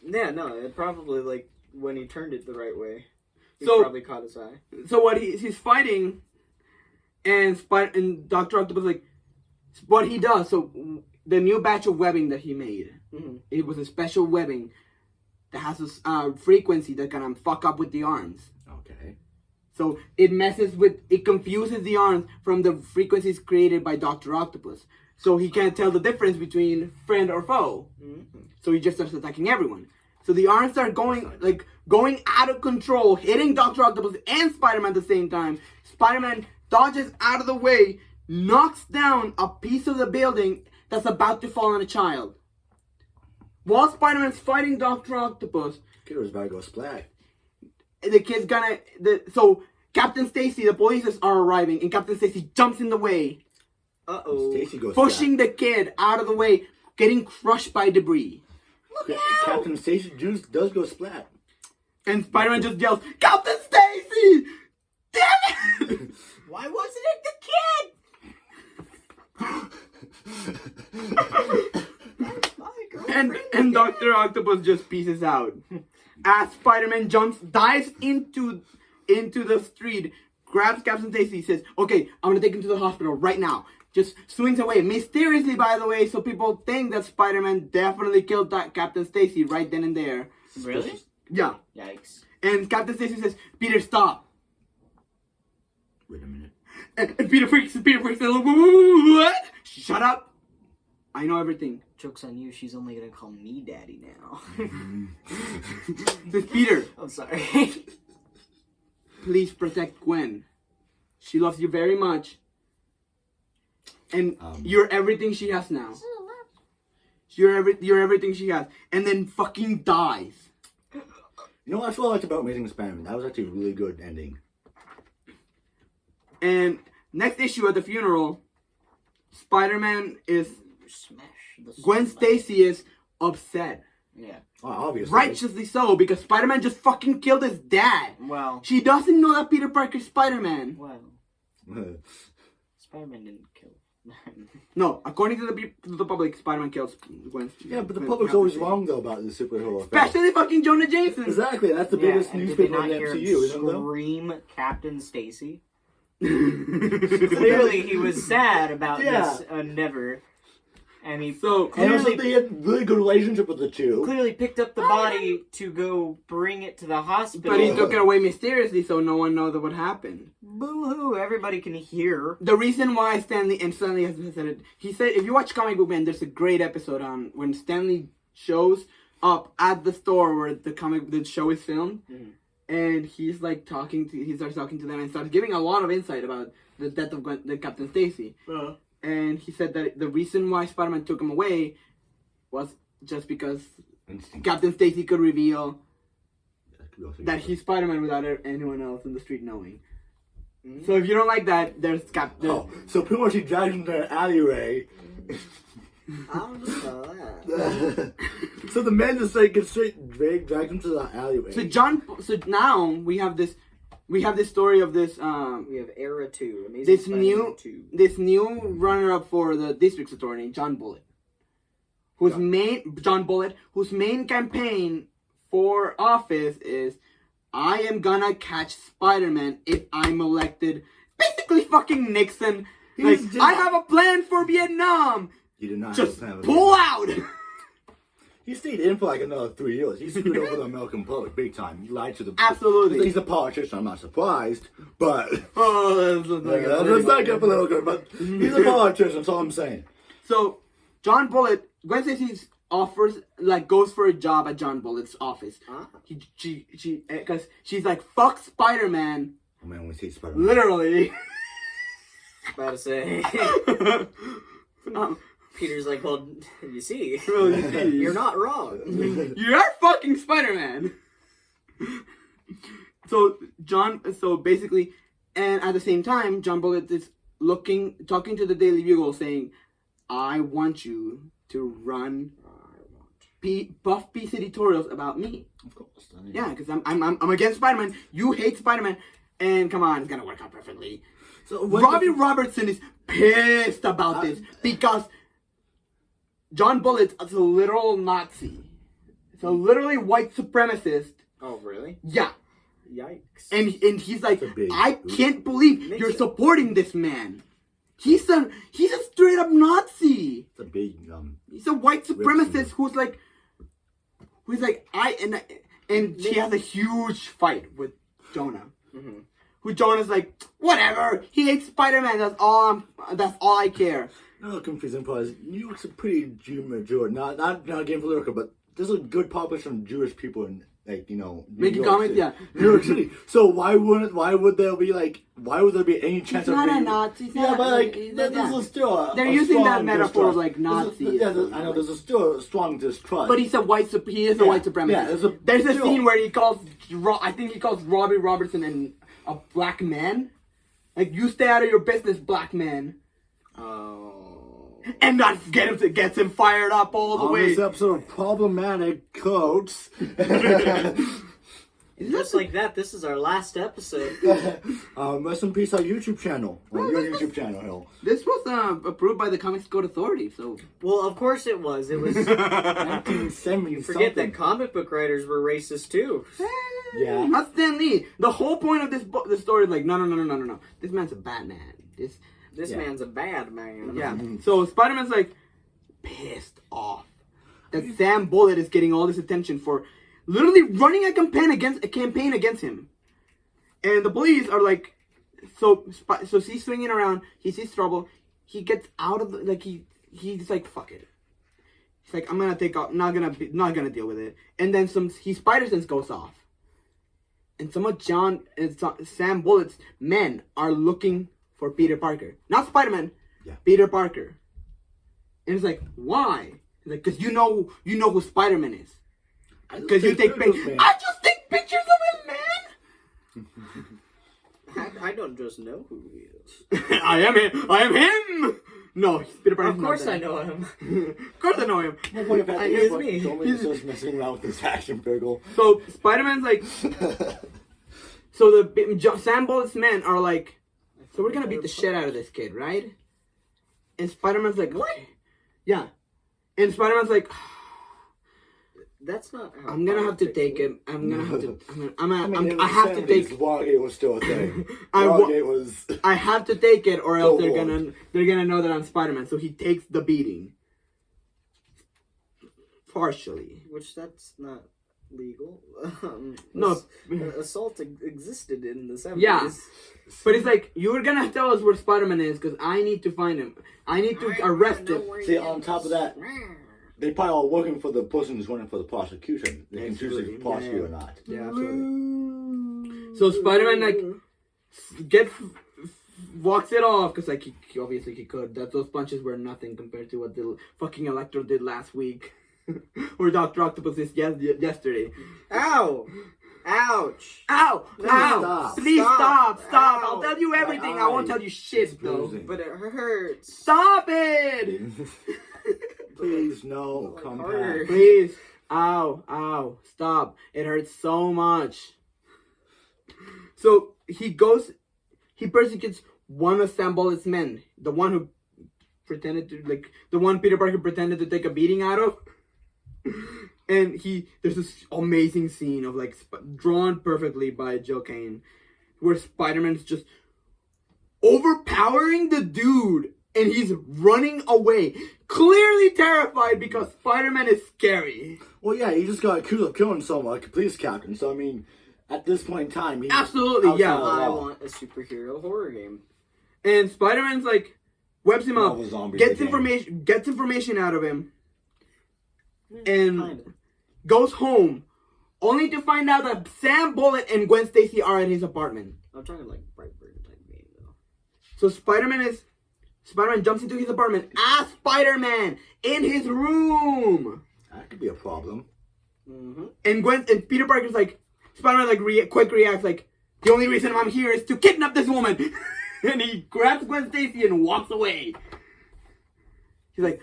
Yeah, no, it probably, like, when he turned it the right way, he So- probably caught his eye. So what he's fighting, and Dr. Octopus, like, what he does, so the new batch of webbing that he made, it was a special webbing that has a frequency that can fuck up with the arms. Okay. So it confuses the arms from the frequencies created by Dr. Octopus. So he can't tell the difference between friend or foe. Mm-hmm. So he just starts attacking everyone. So the arms start going out of control, hitting Dr. Octopus and Spider-Man at the same time. Spider-Man dodges out of the way, knocks down a piece of the building that's about to fall on a child. While Spider-Man's fighting Dr. Octopus, Kid was about to go splat. the kid's so Captain Stacy, the police are arriving, and Captain Stacy jumps in the way, Uh-oh. Stacy goes pushing the kid out of the way, getting crushed by debris. Captain Stacy Juice does go splat. And Spider-Man just yells, Captain Stacy! Damn it! Why wasn't it the kid? and Dr. Octopus just pieces out. As Spider-Man dives into the street, grabs Captain Stacy, says, okay, I'm gonna take him to the hospital right now. Just swings away, mysteriously, by the way, so people think that Spider-Man definitely killed that Captain Stacy right then and there. Really? Yeah. Yikes. And Captain Stacy says, Peter, stop. Wait a minute. And Peter freaks out. What? Shut up. I know everything. Joke's on you, she's only gonna call me daddy now. Says, Peter, I'm sorry. please protect Gwen. She loves you very much. And you're everything she has now. You're everything she has. And then fucking dies. You know, that's what I liked about Amazing Spider-Man. That was actually a really good ending. And next issue at the funeral, Spider-Man is... Gwen Stacy is upset. Yeah. Oh, obviously. Righteously so, because Spider-Man just fucking killed his dad. Well. She doesn't know that Peter Parker's Spider-Man. Well. Spider-Man didn't kill. No, according to the public, Spider-Man kills Gwen. Yeah, but the public's always wrong, though, about the superhero effect. Especially fucking Jonah Jameson. Exactly, that's the biggest and newspaper did they in not the hear MCU, him isn't it? scream Captain Stacy? Clearly he was sad about this endeavor. And he And also they had a really good relationship with the two. clearly picked up the body to go bring it to the hospital. But he took it away mysteriously so no one knows what happened. Boo-hoo, everybody can hear. The reason why Stanley has said it, he said, if you watch Comic Book Man, there's a great episode on when Stanley shows up at the store where the show is filmed, Mhm. and he starts talking to them and starts giving a lot of insight about the death of the Captain Stacy. And he said that the reason why Spider-Man took him away was just because Captain Stacy could reveal that he's Spider-Man without anyone else in the street knowing. Mm-hmm. So if you don't like that, there's Captain. Oh, so pretty much he dragged him to an alleyway. I don't know that. So the man just like gets straight dragged him to the alleyway. So now we have this story of this We have Era 2. Amazing Spider-Man 2. this new runner-up for the district's attorney, John Bullitt, whose main campaign for office is, I am gonna catch Spider-Man if I'm elected. Basically fucking Nixon. I have a plan for Vietnam. He did not Just have a pull out. He stayed in for like another 3 years. He screwed over the American public big time. He lied to the... Absolutely. He's a politician, I'm not surprised, but... Oh, let's not get political, but he's a politician, that's all I'm saying. So, John Bullitt, Gwen Stacy goes for a job at John Bullitt's office. Huh? Because she's like, fuck Spider-Man. Oh man, we see Spider-Man. Literally. About to say. Peter's like, well, you see, you're not wrong. You're fucking Spider-Man. So basically, and at the same time, John Bullitt is talking to the Daily Bugle saying, I want you to run buff piece editorials about me. Of course. Yeah, because I'm against Spider-Man. You hate Spider-Man. And come on, it's gonna work out perfectly. So Robbie Robertson is pissed about this because John Bullitt is a literal Nazi. It's a literally white supremacist. Oh, really? Yeah. Yikes. And he's like, I can't believe you're supporting this man. He's a straight up Nazi. It's a big He's a white supremacist who's like and she has a huge fight with Jonah. Mm-hmm. Who Jonah's like, whatever. He hates Spider-Man. That's all I care. No, confusing because New York's a pretty Jew majority. Not getting political, but there's a good population of Jewish people in making comments. Yeah, New York City. So why would there be any chance of being a Nazi? Yeah, but there's still they're using that metaphor of like Nazis. There's still a strong distrust. But he is a white supremacist. Yeah, there's a scene where he calls Robbie Robertson a black man. Like, you stay out of your business, black man. Oh. And that gets him fired up all the way. This episode of Problematic Quotes. Just like that, this is our last episode. Rest in peace, our YouTube channel. Your YouTube channel, Hill. This was approved by the Comics Code Authority, so... Well, of course it was. It was 1970. You forget that comic book writers were racist, too. Yeah. Not Stan Lee. The whole point of this story is like, no. This man's a bad man. This man's a bad man. Yeah. So Spider-Man's like pissed off that Sam Bullitt is getting all this attention for literally running a campaign against him. And the bullies are like, so he's swinging around. He sees trouble. He gets out of he's like, fuck it. He's like, I'm gonna take off. Not gonna deal with it. And then he Spider-Sense goes off. And some of Sam Bullitt's men are looking for Peter Parker. Not Spider-Man. Yeah. Peter Parker. And it's like, why? He's like, because you know who Spider-Man is. Because you take pictures. I just take pictures of him, man! I don't just know who he is. I am him! No, Peter Parker. Of course I know him. Of course I know him. It's me. He's just messing around with this action figure. So Spider-Man's like... So Sam Bullitt's men are like, so we're gonna beat the shit out of this kid, right? And Spider-Man's like, what? Yeah. And Spider-Man's like, that's not how I'm gonna have to take him. I'm gonna have to. I have to take. Watergate was still a thing. I have to take it, or else they're gonna know that I'm Spider-Man. So he takes the beating. Partially. Which that's not legal. No. Assault existed in the 70s. Yeah. But it's like, you're gonna tell us where Spider-Man is, because I need to find him. I need to arrest him. See, on top of that, they probably are looking for the person who's running for the prosecution. They can choose if prosecute or not. Yeah, absolutely. So Spider-Man walks it off because he obviously he could. Those punches were nothing compared to what the fucking Electro did last week, or Dr. Octopus did yesterday. Ow! Ouch! Ow! No, Ow! stop. Please stop! Ow. I'll tell you everything. I won't tell you shit though. bruising. But it hurts. Stop it! Please, no, Like come harder. back. Please. Ow. Stop. It hurts so much. So he persecutes one of Sam Bullock's men. The one who the one Peter Parker pretended to take a beating out of. And there's this amazing scene of drawn perfectly by Joe Kane, where Spider-Man's just overpowering the dude, and he's running away, clearly terrified because Spider-Man is scary. Well, yeah, he just got accused of killing someone, like a police captain. So I mean, at this point in time, he's Absolutely, outside yeah. of the I law. want a superhero horror game. And Spider-Man's webs him up, Marvel Zombies gets again. information out of him, and Kinda. goes home, only to find out that Sam Bullock and Gwen Stacy are at his apartment. I'm talking Brightburn type game though. So Spider-Man jumps into his apartment as Spider-Man in his room, That could be a problem. Mm-hmm. and Peter Parker's Spider-Man quick reacts the only reason I'm here is to kidnap this woman, and he grabs Gwen Stacy and walks away. He's like,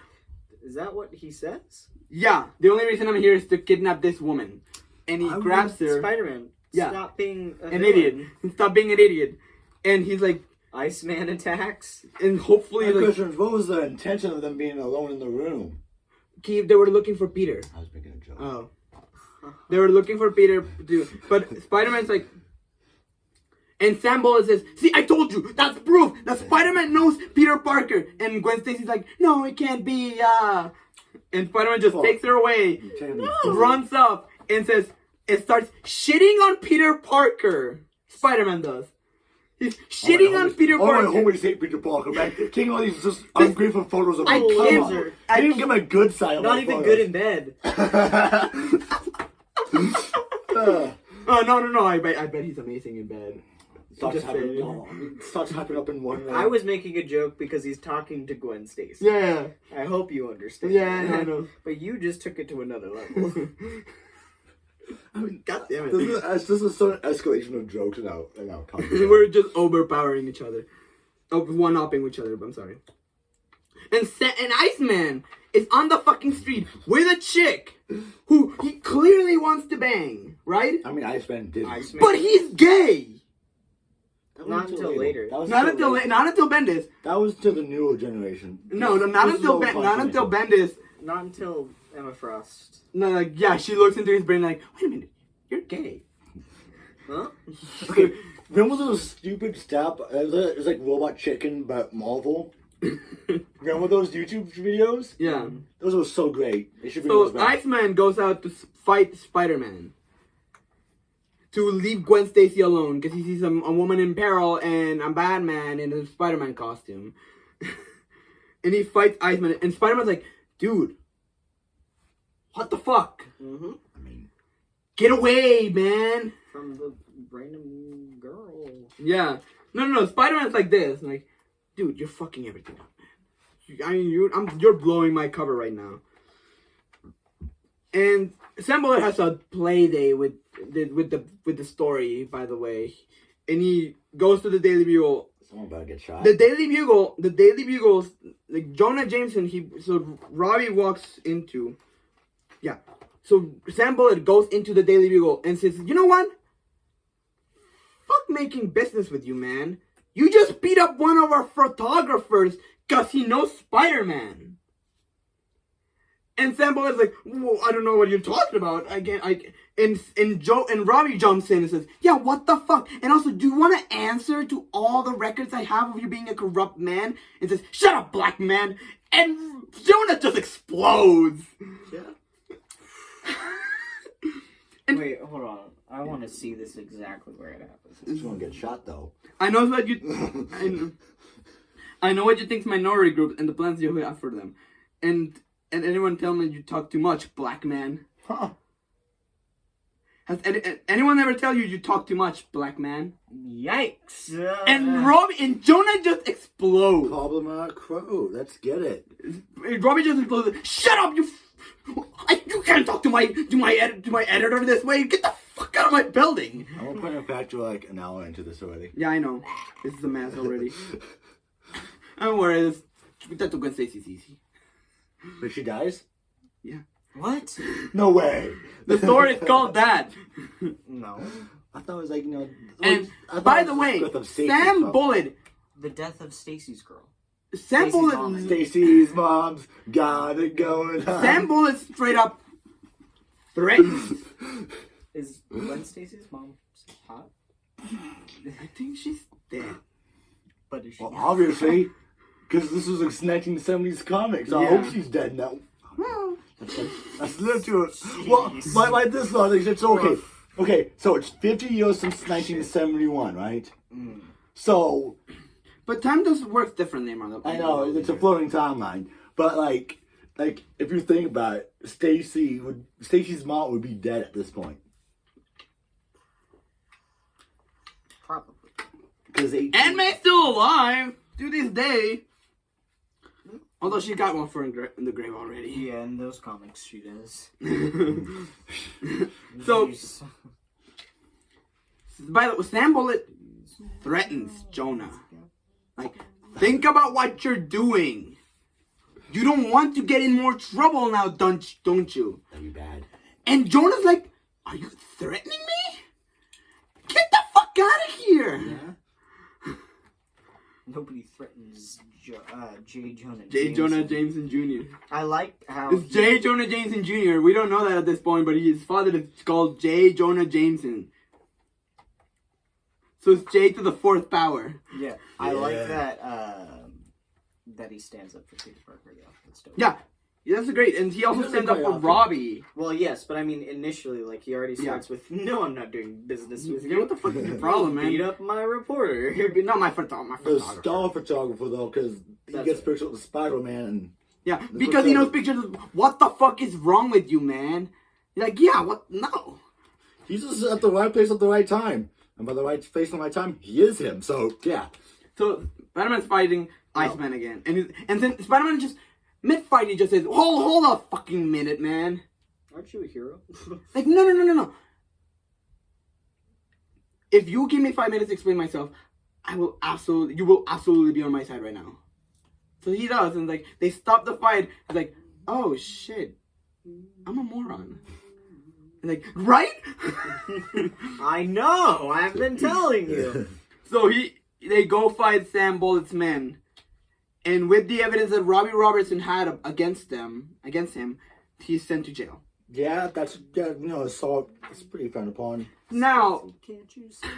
Is that what he says? yeah, the only reason I'm here is to kidnap this woman. And he grabs her. Spider-Man. Yeah. Stop being An idiot. Stop being an idiot. And he's Iceman attacks. and hopefully, My question is, what was the intention of them being alone in the room? they were looking for Peter. I was making a joke. Oh. They were looking for Peter, but Spider-Man's and Sam Bullock says, see, I told you, that's proof that Spider-Man knows Peter Parker. And Gwen Stacy's no, it can't be, And Spider-Man just takes her away, runs up, and starts shitting on Peter Parker. Spider-Man does. He's shitting on Peter Parker. Oh, my homies hate Peter Parker, man. Taking all these just ungrateful photos of I him. can't- Come on. I They didn't give him a good side of Not my even photos. good in bed. Oh, no, I bet he's amazing in bed. Starts Just saying. hopping up in one room. I was making a joke because he's talking to Gwen Stacy. Yeah. I hope you understand. Yeah, I know. But you just took it to another level. I mean, God damn it. this is sort of escalation of jokes in our conversation. We're just overpowering each other. One-upping each other, I'm sorry. And Iceman is on the fucking street with a chick who he clearly wants to bang, right? I mean, Iceman did. Iceman. But he's gay! That was Not until later. That was Not until until Bendis. That was to the newer generation. No, not This is all until confidential. Bendis. Not until Emma Frost. No, yeah, she looks into his brain wait a minute, you're gay. Huh? Okay, remember those stupid it was like Robot Chicken, but Marvel? Remember those YouTube videos? Yeah. Those were so great. They should be So those back. Iceman goes out to fight Spider-Man. To leave Gwen Stacy alone because he sees a woman in peril and a Batman in a Spider-Man costume. And he fights Iceman. And Spider-Man's dude, what the fuck? Mm-hmm. I mean, Get away, man. From the random girl. Yeah. No. Spider-Man's like this. Dude, you're fucking everything up, man. You're blowing my cover right now. And Sam Bullock has a play day with the story, by the way, and he goes to the Daily Bugle. someone about to get shot. The Daily Bugle's Jonah Jameson. So Robbie walks into, yeah. So Sam Bullock goes into the Daily Bugle and says, "You know what? Fuck making business with you, man. You just beat up one of our photographers because he knows Spider-Man." And Sam Bullock's well, I don't know what you're talking about. And Robbie jumps in and says, "Yeah, what the fuck? And also, do you want to answer to all the records I have of you being a corrupt man?" And says, "Shut up, black man." And Jonah just explodes. Yeah. And- Wait, hold on. I want to see this exactly where it happens. He's gonna get shot though. I know what you. I know what you think's minority groups and the plans you have for them, and and anyone tell me you talk too much, black man? Huh. Has anyone ever tell you talk too much, black man? Yikes! And Robbie and Jonah just explode. Problematic crow. Let's get it. Robbie just explodes. Shut up, you! You can't talk to my editor this way. Get the fuck out of my building. I'm gonna put in fact you're like an hour into this already. Yeah, I know. This is a mess already. Don't worry. That's what Stacey's easy. But she dies? Yeah. What? No way. The story is called that. No. I thought it was like, And by the way, Sam Bullet. The death of Stacey's girl. Sam Stacey's Bullet. mom. Stacey's mom's got it going on. Sam Bullet straight up threatens. Is Gwen Stacey's mom hot? I think she's dead. But is she? Well, obviously, because this was a 1970s comics. I Yeah. hope she's dead now. Well, Let's live to it. Well, like this logic, it's okay. Okay, so it's 50 years since 1971, right? Mm. So, but time does work differently, mother. I know, it's a floating timeline. But, like, if you think about it, Stacey's mom would be dead at this point. Probably. Because Aunt May's still alive to this day. Although she got one for in the grave already. Yeah, in those comics she does. So, Jeez. by the way, Sam Bullet threatens Jonah. Like, think about what you're doing. You don't want to get in more trouble now, don't you? That'd be bad. And Jonah's like, are you threatening me? Get the fuck out of here! Yeah? Nobody threatens J. Jonah J. Jonah Jameson. Jameson Jr. I like how It's J. Jonah Jameson Jr. We don't know that at this point, but his father is called J. Jonah Jameson. So it's J to the fourth power. Yeah, I like that. That he stands up for Peter Parker, though. That's dope. Yeah, that's great. And he also He stands doesn't up for quite often. Robbie. Well, yes, but I mean, initially, like, he already starts with, "No, I'm not doing business with Yeah, you." what the fuck is your problem, man? Beat up my reporter. Not my The photographer. star photographer, though, because he That's gets right. pictures with Spider-Man and... Yeah, because he knows pictures of, what the fuck is wrong with you, man? You're like, yeah, what? No. He's just at the right place at the right time. And by the right place at the right time, he is him. So, yeah. So, Spider-Man's fighting Iceman again. And then Spider-Man just, mid-fight, he just says, hold a fucking minute, man. Aren't you a hero? Like, no. If you give me 5 minutes to explain myself, you will absolutely be on my side right now. So he does, and like, they stop the fight. He's like, oh shit, I'm a moron. And like, right? I know. I've been telling you. So they go fight Sam Bullet's men, and with the evidence that Robbie Robertson had against him, he's sent to jail. Yeah, assault is pretty frowned upon. Now, Can't you see?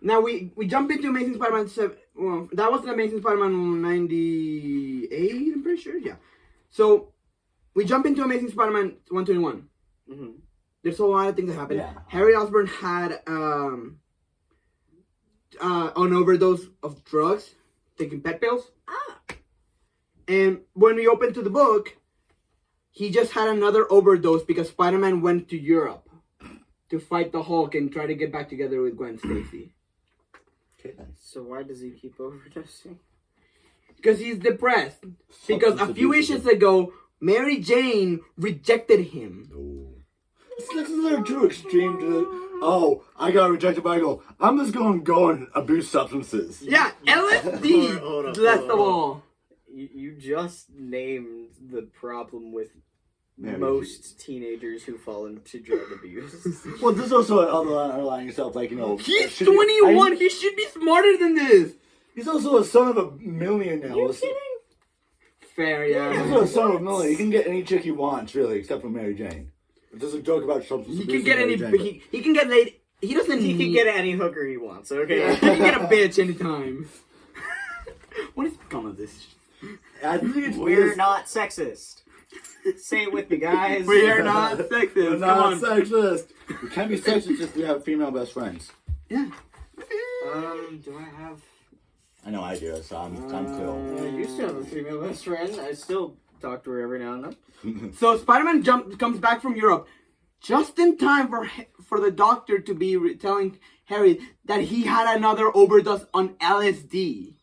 Now we jump into Amazing Spider-Man 7. Well, that was the Amazing Spider-Man 98, I'm pretty sure. Yeah. So we jump into Amazing Spider-Man 121. Mm-hmm. There's a lot of things that happened. Yeah. Harry Osborn had an overdose of drugs, taking pet pills. And when we open to the book, he just had another overdose because Spider-Man went to Europe to fight the Hulk and try to get back together with Gwen Stacy. So why does he keep overdosing? Because he's depressed. Because a few issues ago, Mary Jane rejected him. It's like a little too extreme to... I got rejected by I'm just going to go and abuse substances. Yeah, LSD, Hold up, last of all. You just named the problem with Mary most teenagers who fall into drug abuse. Well, there's also other underlying stuff, like, He's 21, he should be smarter than this. He's also a son of a millionaire. You kidding? Fair, He's yeah. also a son of a millionaire. He can get any chick he wants, really, except for Mary Jane. There's a joke about substance He abuse can get and any, Mary Jane, he can get laid, he doesn't He need... can get any hooker he wants, okay? He can get a bitch anytime. What is the come of this? but I think it's We're not sexist. Say it with me, guys. We are not sexist. We're Come not on. sexist. We can't be sexist if we have female best friends. Yeah. Do I have I know I do, so I'm cool. I used to have a female best friend. I still talk to her every now and then. So Spider-Man comes back from Europe just in time for the doctor to be telling Harry that he had another overdose on LSD.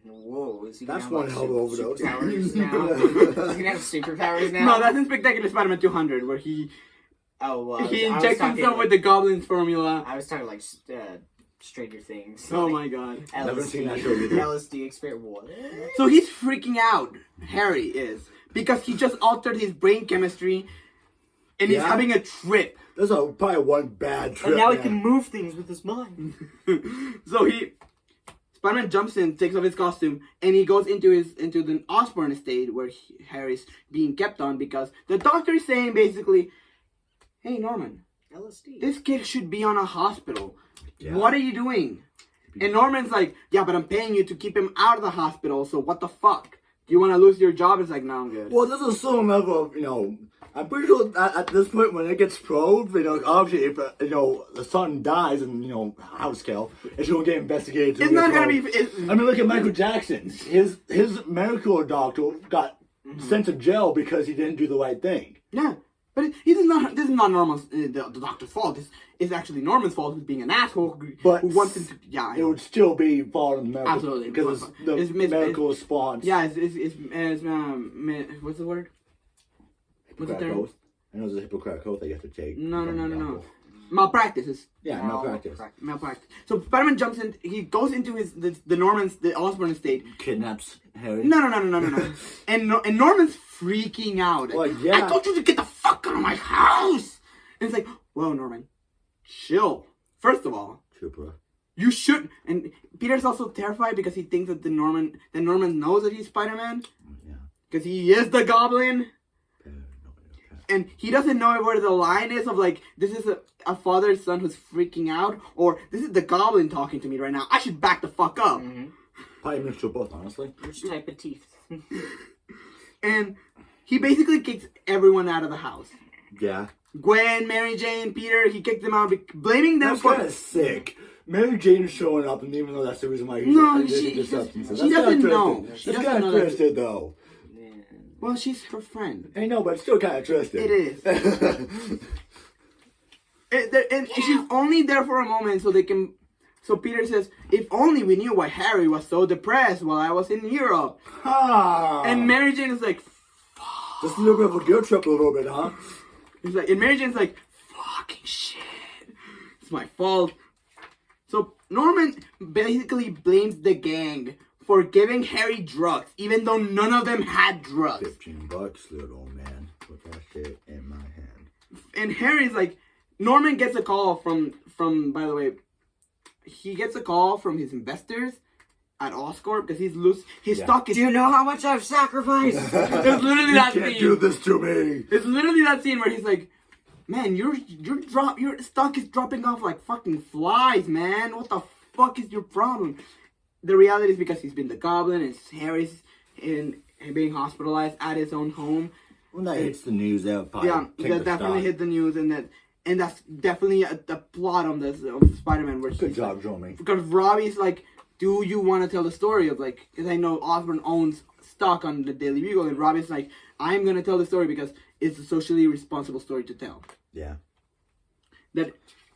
Whoa, is he That's gonna one have hell of an overdose. superpowers now? Is he gonna have superpowers now? No, that's in Spectacular Spider-Man 200, where he injects himself with the Goblin's formula. I was talking like Stranger Things. Oh like my god. Never seen that show either. LSD experience. What? So he's freaking out, Harry is, because he just altered his brain chemistry and he's having a trip. There's probably one bad trip. And now he man. can move things with his mind. So Spider-Man jumps in, takes off his costume, and he goes into the Osborn estate where Harry's being kept on because the doctor is saying basically, hey Norman, LSD. this kid should be on a hospital. Yeah. What are you doing? And Norman's like, yeah, but I'm paying you to keep him out of the hospital, so what the fuck? Do you want to lose your job? It's like, no, I'm good. Well, there's a certain level of, I'm pretty sure at this point when it gets probed, obviously if, the son dies in, house scale, it's going to get investigated. It's not going to be... I mean, look at Michael Jackson. His medical doctor got sent to jail because he didn't do the right thing. Yeah. But this is not Norman's, the doctor's fault. This is actually Norman's fault, who's being an asshole, But who wants him to... Yeah, it would still be fault of the medical... Absolutely. Because it's the medical response. Yeah, what's the word? What's the Hippocratic term? oath. I know there's a Hippocratic oath that you have to take. No. Malpractice. Yeah, malpractice. Malpractice. So Spider-Man jumps in. He goes into the Osborn estate. Kidnaps Harry. No. and Norman's freaking out. Well, yeah. I told you to get the fuck out of my house. And it's like, whoa, Norman, chill. First of all, Trooper. you should. And Peter's also terrified because he thinks that Norman knows that he's Spider-Man. Yeah. Because he is the Goblin. And he doesn't know where the line is of like, this is a father's son who's freaking out, or this is the Goblin talking to me right now. I should back the fuck up. Mm-hmm. Probably mixture of both, honestly. Which type of teeth? And he basically kicks everyone out of the house. Yeah. Gwen, Mary Jane, Peter, he kicked them out, blaming them That's for... kind of sick. Mary Jane is showing up, and even though that's the reason why he's she doesn't know. She That's doesn't kind know of that. twisted, though. Well, she's her friend. I know, but it's still kind of twisted. It is. And she's only there for a moment so they can... So Peter says, if only we knew why Harry was so depressed while I was in Europe. And Mary Jane is like, fuck. Just a little bit of a guilt trip a little bit, huh? He's like, and Mary Jane's like, fucking shit. It's my fault. So Norman basically blames the gang for giving Harry drugs, even though none of them had drugs. $15, little man. Put that shit in my hand. And Harry's like, Norman gets a call from by the way, he gets a call from his investors at Oscorp because his stock is... Do you know how much I've sacrificed? It's literally that You can't scene. do this to me. It's literally that scene where he's like, man, your stock is dropping off like fucking flies, man. What the fuck is your problem? The reality is because he's been the Goblin and Harry's being hospitalized at his own home. When that hits the news, they'll probably that definitely hit the news, and that's definitely the plot on this of Spider-Man. Where Good job, Joey. Because Robbie's like, do you want to tell the story of like? Because I know Osborn owns stock on the Daily Bugle, and Robbie's like, I'm gonna tell the story because it's a socially responsible story to tell. Yeah. That.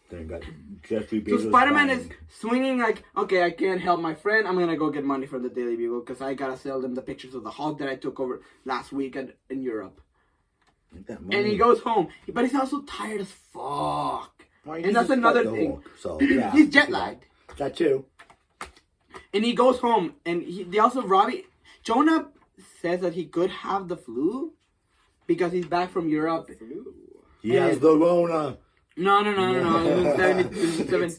Then got Jeffrey So Bezos Spider-Man buying. is swinging like, okay, I can't help my friend. I'm gonna go get money from the Daily Bugle because I gotta sell them the pictures of the Hulk that I took over last week in Europe. And he goes home, but he's also tired as fuck. Well, And that's another thing. Hulk, so, yeah, He's jet lagged. That too. And he goes home, and Jonah says that he could have the flu because he's back from Europe. He has the Rona. No.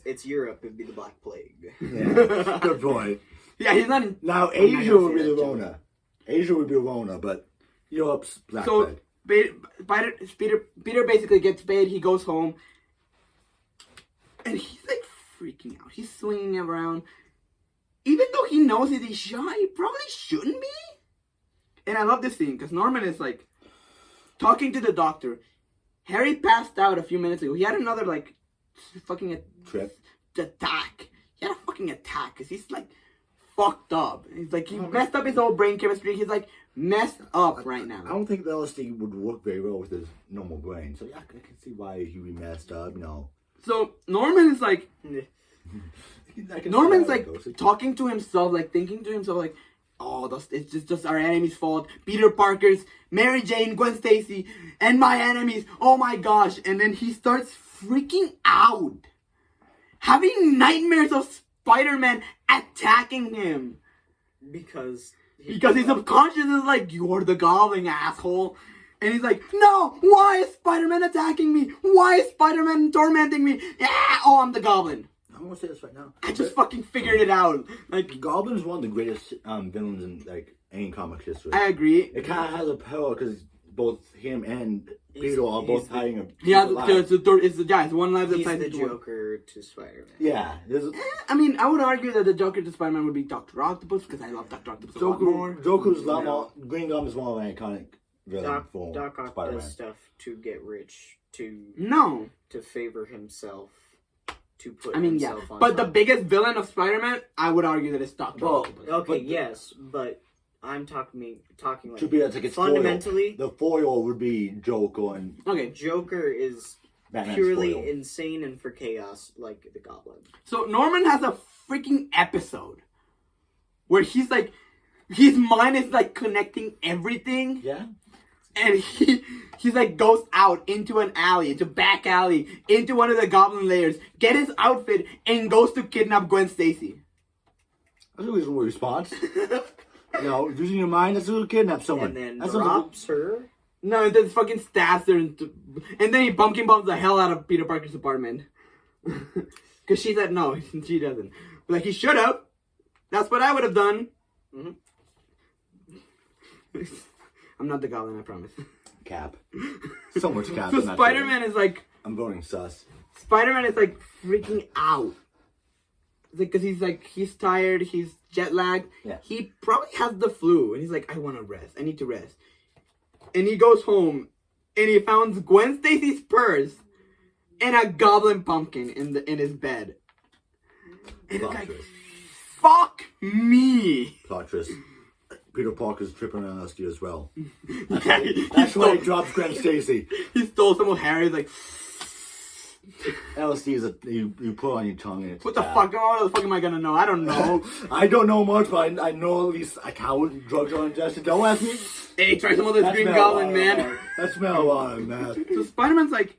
It's Europe. It'd be the Black Plague. Yeah, good point. Yeah, he's not in... Now, Asia would be the Rona. Asia would be the Rona, but Europe's Black So, Peter basically gets paid. He goes home. And he's like freaking out. He's swinging around. Even though he knows that he's shy, he probably shouldn't be. And I love this scene because Norman is like talking to the doctor. Harry passed out a few minutes ago. He had another like fucking trip attack. He had a fucking attack because he's like fucked up. He's like, he messed up his whole brain chemistry. He's like messed up right I now. don't think the LSD would work very well with his normal brain. So yeah, I can see why he would be messed up, So Norman is like, Norman's like goes. talking to himself, like thinking to himself, like, oh, it's just our enemy's fault. Peter Parker's, Mary Jane, Gwen Stacy, and my enemies. Oh my gosh! And then he starts freaking out, having nightmares of Spider-Man attacking him Because his subconscious is like, you're the Goblin, asshole. And he's like, no, why is Spider-Man attacking me? Why is Spider-Man tormenting me? Yeah, oh, I'm the Goblin. I'm gonna say this right now. I just fucking figured it out. Like, Goblin's one of the greatest villains in like any comic history. I agree. It kind of has a power because both him and Peter are both hiding a. Yeah, it's one life he's that's the Joker to Spider-Man. Yeah, I mean, I would argue that the Joker to Spider-Man would be Dr. Octopus because I love Dr. Octopus a lot more. Joker's a lot more. Green Goblin is one of the iconic villains for Doc Ock Spider-Man. does stuff to get rich, No. to favor himself, to put I mean, yeah. himself on But the top. biggest villain of Spider-Man, I would argue that it's Dr. Well, Octopus. okay, yes, but I'm talking like Should be that's like its fundamentally. foil. The foil would be Joker and Okay. Joker is Batman's purely foil. insane and for chaos, like the Goblin. So Norman has a freaking episode where he's like, his mind is like connecting everything. Yeah. And he's like goes out into an alley, into back alley, into one of the Goblin layers, get his outfit, and goes to kidnap Gwen Stacy. That's a reasonable response. Using your mind, that's a kidnap someone. And then that's drops her. No, and then fucking stabs her, and then he pumpkin bombs the hell out of Peter Parker's apartment. Because she said no, she doesn't. But like, he should have. That's what I would have done. Mhm. I'm not the Goblin, I promise. Cap. So much cap. So in that Spider-Man show. is like, I'm voting sus. Spider-Man is like freaking out. It's like, because he's tired, he's jet lagged. Yeah. He probably has the flu, and he's like, I want to rest. I need to rest. And he goes home, and he finds Gwen Stacy's purse and a goblin pumpkin in his bed. And it's like, fuck me. Plot twist. Peter Parker's tripping on LSD as well. Yeah, That's why he drops Gwen Stacy. He stole some of Harry's, like, LSD is you put on your tongue and it's what the fuck? What the fuck am I gonna know? I don't know. I don't know much, but I know at least how drugs are ingested. Don't ask me. Hey, try some of this Green Goblin, man. That's marijuana, man. So Spider-Man's like,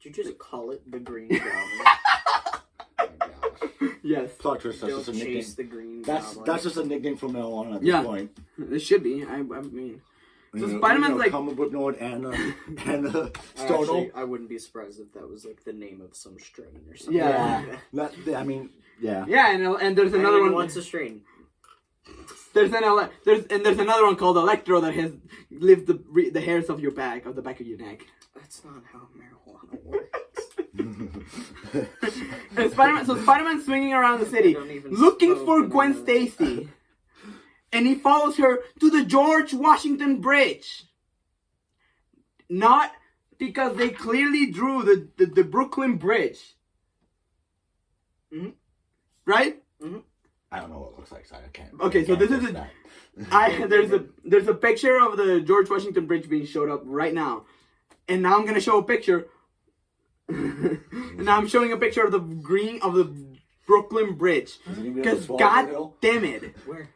Did you just call it the Green Goblin? Oh my gosh. yes. Plot twist. That's Don't just a nickname. chase the Green That's Goblin. just a nickname from marijuana at Yeah. this point. It should be. I mean. So You know, Spider-Man's like, comic book nerd and Stono. Actually, I wouldn't be surprised if that was like the name of some strain or something. Yeah. I mean, yeah. yeah, and there's another one. What's a strain? There's another one called Electro that has lived the hairs of your back, of the back of your neck. That's not how marijuana works. And Spider-Man's swinging around the city, Don't even looking smoke for and Gwen all that. Stacy. And he follows her to the George Washington Bridge. Not because they clearly drew the Brooklyn Bridge. Mm-hmm. Right? Mm-hmm. I don't know what it looks like, so I can't. Okay, so this is there's a picture of the George Washington Bridge being showed up right now. And now I'm gonna show a picture. And now I'm showing a picture of the Brooklyn Bridge. Because god damn it. Where?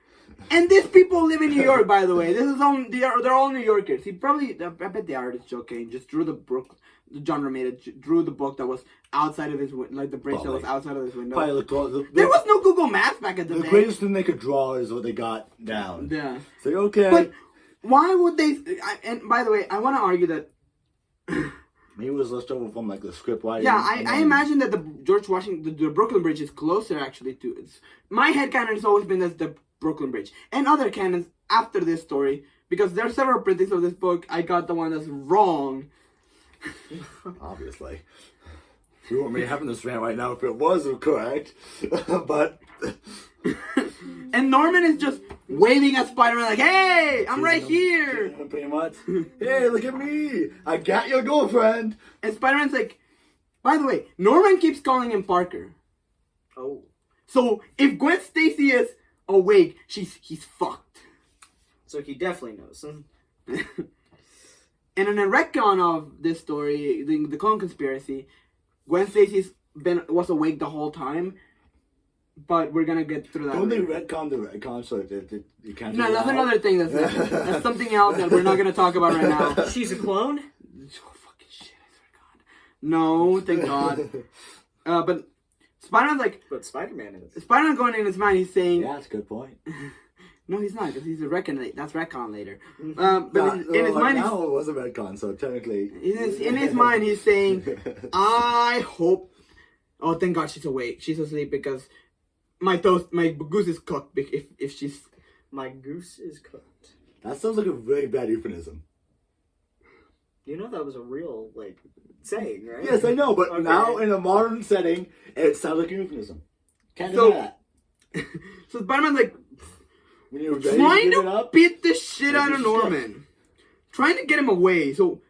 And these people live in New York, by the way. They're all New Yorkers. I bet the artist Joe Kane just drew John Romita drew the book that was outside of his like the bridge that was outside of his window. There was no Google Maps back in the day. The greatest thing they could draw is what they got down. Yeah. It's like, okay. But why would they? And by the way, I want to argue that. Maybe it was left over from like the script writing. Yeah, I imagine that the George Washington, the Brooklyn Bridge is closer actually to. My headcanon has always been that the Brooklyn Bridge, and other canons after this story, because there are several printings of this book. I got the one that's wrong. Obviously. We wouldn't be having this rant right now if it was correct. But And Norman is just waving at Spider-Man like, hey, I'm right here. Pretty much. Hey, look at me. I got your girlfriend. And Spider-Man's like, by the way, Norman keeps calling him Parker. Oh. So if Gwen Stacy is awake, he's fucked. So he definitely knows. And in a retcon of this story, the clone conspiracy, Gwen Stacy's was awake the whole time, but we're gonna get through that. Don't they later. retcon the retcon so that you can't? No, do that's that? another thing. That's something else that we're not gonna talk about right now. She's a clone? Oh, fucking shit! I swear to God. No, thank God. But Spider-Man's like. But Spider-Man is. Spider-Man going in his mind, he's saying. Yeah, that's a good point. No, he's not, because he's a retcon. That's retcon later. But in his mind, now it was a retcon, so technically. in his mind, he's saying, "I hope." Oh, thank God she's awake. She's asleep because my goose is cooked. If she's My goose is cooked. That sounds like a very bad euphemism. You know that was a real, like, saying, right? Yes, I know, but Okay. now in a modern setting, it sounds like a euphemism. Can't So- do that. so Spider-Man's like When you're ready trying to give it to up, beat the shit Yeah, out of just get- Norman, trying to get him away. So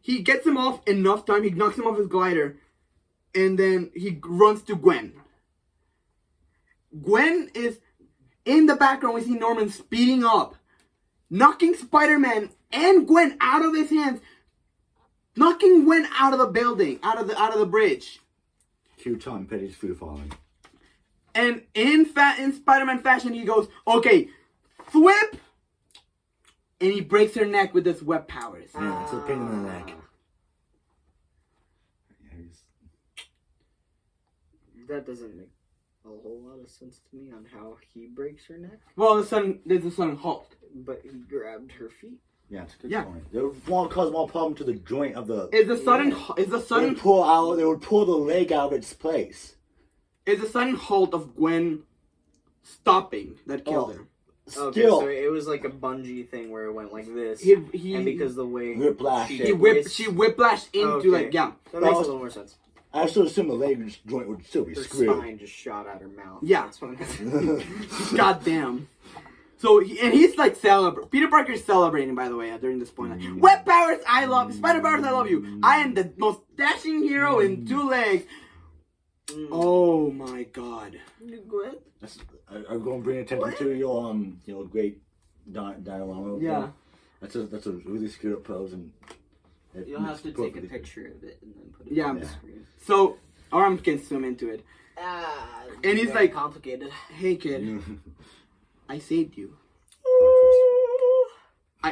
he gets him off enough time. He knocks him off his glider, and then he runs to Gwen. Gwen is in the background. We see Norman speeding up, knocking Spider-Man and Gwen out of his hands, knocking Gwen out of the building, out of the bridge. cue Tom Petty's free falling. And in Spider-Man fashion, he goes, "Okay, flip," and he breaks her neck with his web powers. Yeah, it's a pain in the neck. Yeah, That doesn't make a whole lot of sense to me on how he breaks her neck. Well, there's a sudden halt. But he grabbed her feet. Yeah, it's a good Yeah. point. They would want to cause more problem to the joint of the. Is the sudden They would pull the leg out of its place. is the sudden halt of Gwen stopping that killed Oh. her. Okay, Still, so it was like a bungee thing where it went like this. He and because the way Whiplash. she she twists- whiplashed into Okay. like yeah. That makes a Well, little more sense. I still assume the leg joint would still be Her screwed. spine just shot out her mouth. Yeah. That's what I'm Goddamn. So he's like celebrating. Peter Parker's celebrating, by the way, during this point. Like, web powers, I love Spider powers, I love you. I am the most dashing hero in 2 legs. Oh my God. I'm going to bring attention to your great diorama. Yeah. That's a really screwed up pose, and You'll have to take a picture of it and then put it Yeah. on the Yeah. screen. So, or I'm gonna zoom into it. And he's very like- complicated. Hey kid, I saved you.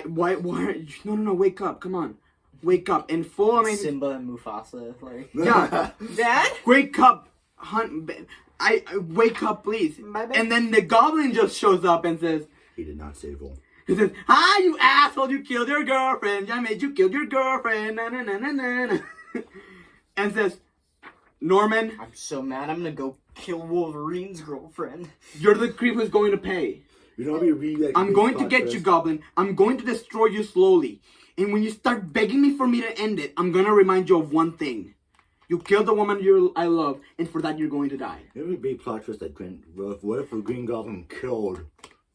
Why are you, no, wake up, come on. Wake up. And full amazing. Simba and Mufasa, like Yeah. Dad. Wake up, hunt. I wake up, please. My bad. And then the goblin just shows up and says, He did not save all. he says, "Hi, you asshole! You killed your girlfriend. I made you kill your girlfriend." Na na na na na. And says, "Norman, I'm so mad. I'm gonna go kill Wolverine's girlfriend. you're the creep who's going to pay. You know, we read that. I'm going to get you, Goblin. I'm going to destroy you slowly. And when you start begging me for me to end it, I'm gonna remind you of one thing. You killed the woman I love, and for that you're going to die." It would be a plot twist that what if the Green Goblin killed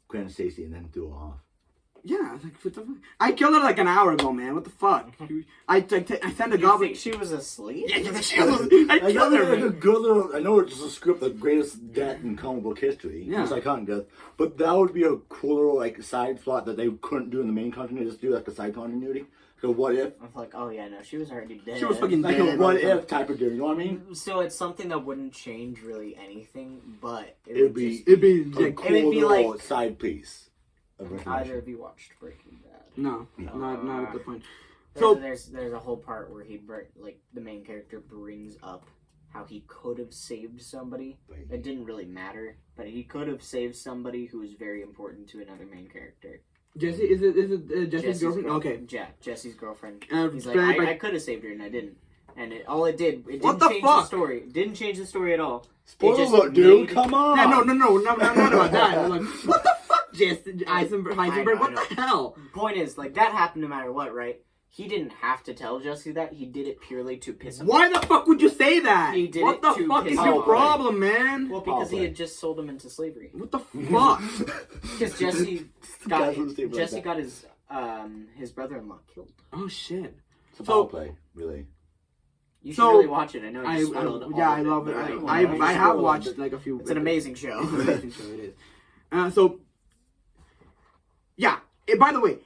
Gwen Stacy and then threw her off? Yeah, I was like, what the fuck? I killed her like an hour ago, man. What the fuck? I sent the You Goblin. think she was asleep? Yeah, I I killed know her, like a man. good little. I know it's a script, the greatest death in comic book history. Yeah. It's iconic death, but that would be a cool little like side plot that they couldn't do in the main continuity. Just do like a side continuity. So what if? I'm like, oh yeah, no, she was already dead. She was fucking Like dead. a what if type of deal. You know what I mean? So it's something that wouldn't change really anything, but it It'd would be just, It'd be a like, cool it would be little like- side piece of either information. of you watched Breaking Bad. no, not at the point. So So there's a whole part where the main character brings up how he could have saved somebody. It didn't really matter, but he could have saved somebody who was very important to another main character. Jesse, is it Jesse's girlfriend? Okay. Yeah, Jesse's girlfriend. He's very like, bad- I could have saved her and I didn't. And it didn't What the change fuck? the story. It didn't change the story at all. Spoiler It just alert, dude! made- Come on! Yeah, no, not about that. I'm like, what the fuck, Jesse Heisenberg? I know. What the hell? Point is, like, that happened no matter what, right? He didn't have to tell Jesse that. He did it purely to piss him off. Why the fuck would you say that? He did What it the to fuck piss is him your off. problem, man? Well, because he Probably. had just sold him into slavery. What the fuck? Because Jesse Guys wouldn't say it like Jesse that. got his brother-in-law killed. Oh shit. It's a So- power play, really. You should So, really watch it. I know I spoiled all yeah, of I love it. but I you should have spoil watched it. like a few. It's an amazing show. It's an amazing show. It is. So, yeah. By the way,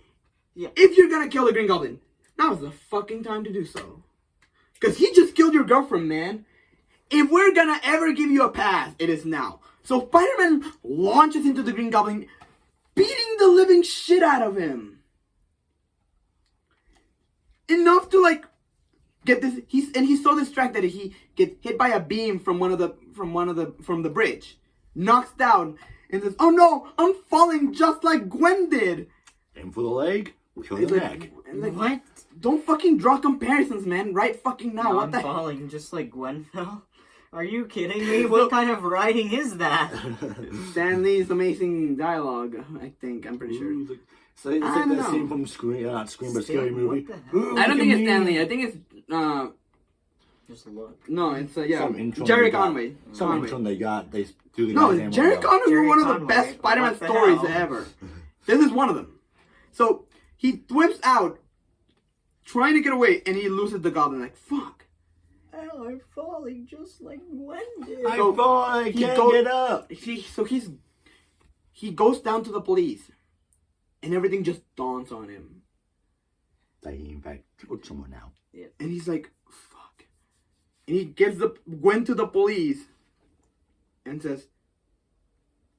Yeah. if you're gonna kill the Green Goblin, now's the fucking time to do so. Because he just killed your girlfriend, man. If we're gonna ever give you a pass, it is now. So Spider-Man launches into the Green Goblin, beating the living shit out of him. Enough to like get this. He's so distracted that he gets hit by a beam from the bridge, knocks down, and says, "Oh no, I'm falling just like Gwen did." Aim for the leg, kill the neck. What? Don't fucking draw comparisons, man. Right fucking now. No, What I'm the falling just like Gwen fell? Are you kidding me? What kind of writing is that? Stan Lee's amazing dialogue, I think. I'm pretty sure. So it's I like don't that know. scene from Scream, not Scream, but Still, Scary Movie. what the hell? Ooh, I don't look think at it's Stan me. Lee. I think it's Just look. no, it's Some intro Jerry they got. Conway. Some Conway. intro they got. They do the No, goddamn Jerry audio. Conway Jerry was one of the Conway. best Spider-Man What the stories hell? ever. This is one of them. So he whips out, trying to get away, and he loses the goblin. Like fuck. Oh, I'm falling just like Gwen did. I So, fall, I he can't go- get up. He goes down to the police, and everything just dawns on him, I in fact killed someone now. and he's like, "Fuck!" And he gives the Gwen to the police, and says,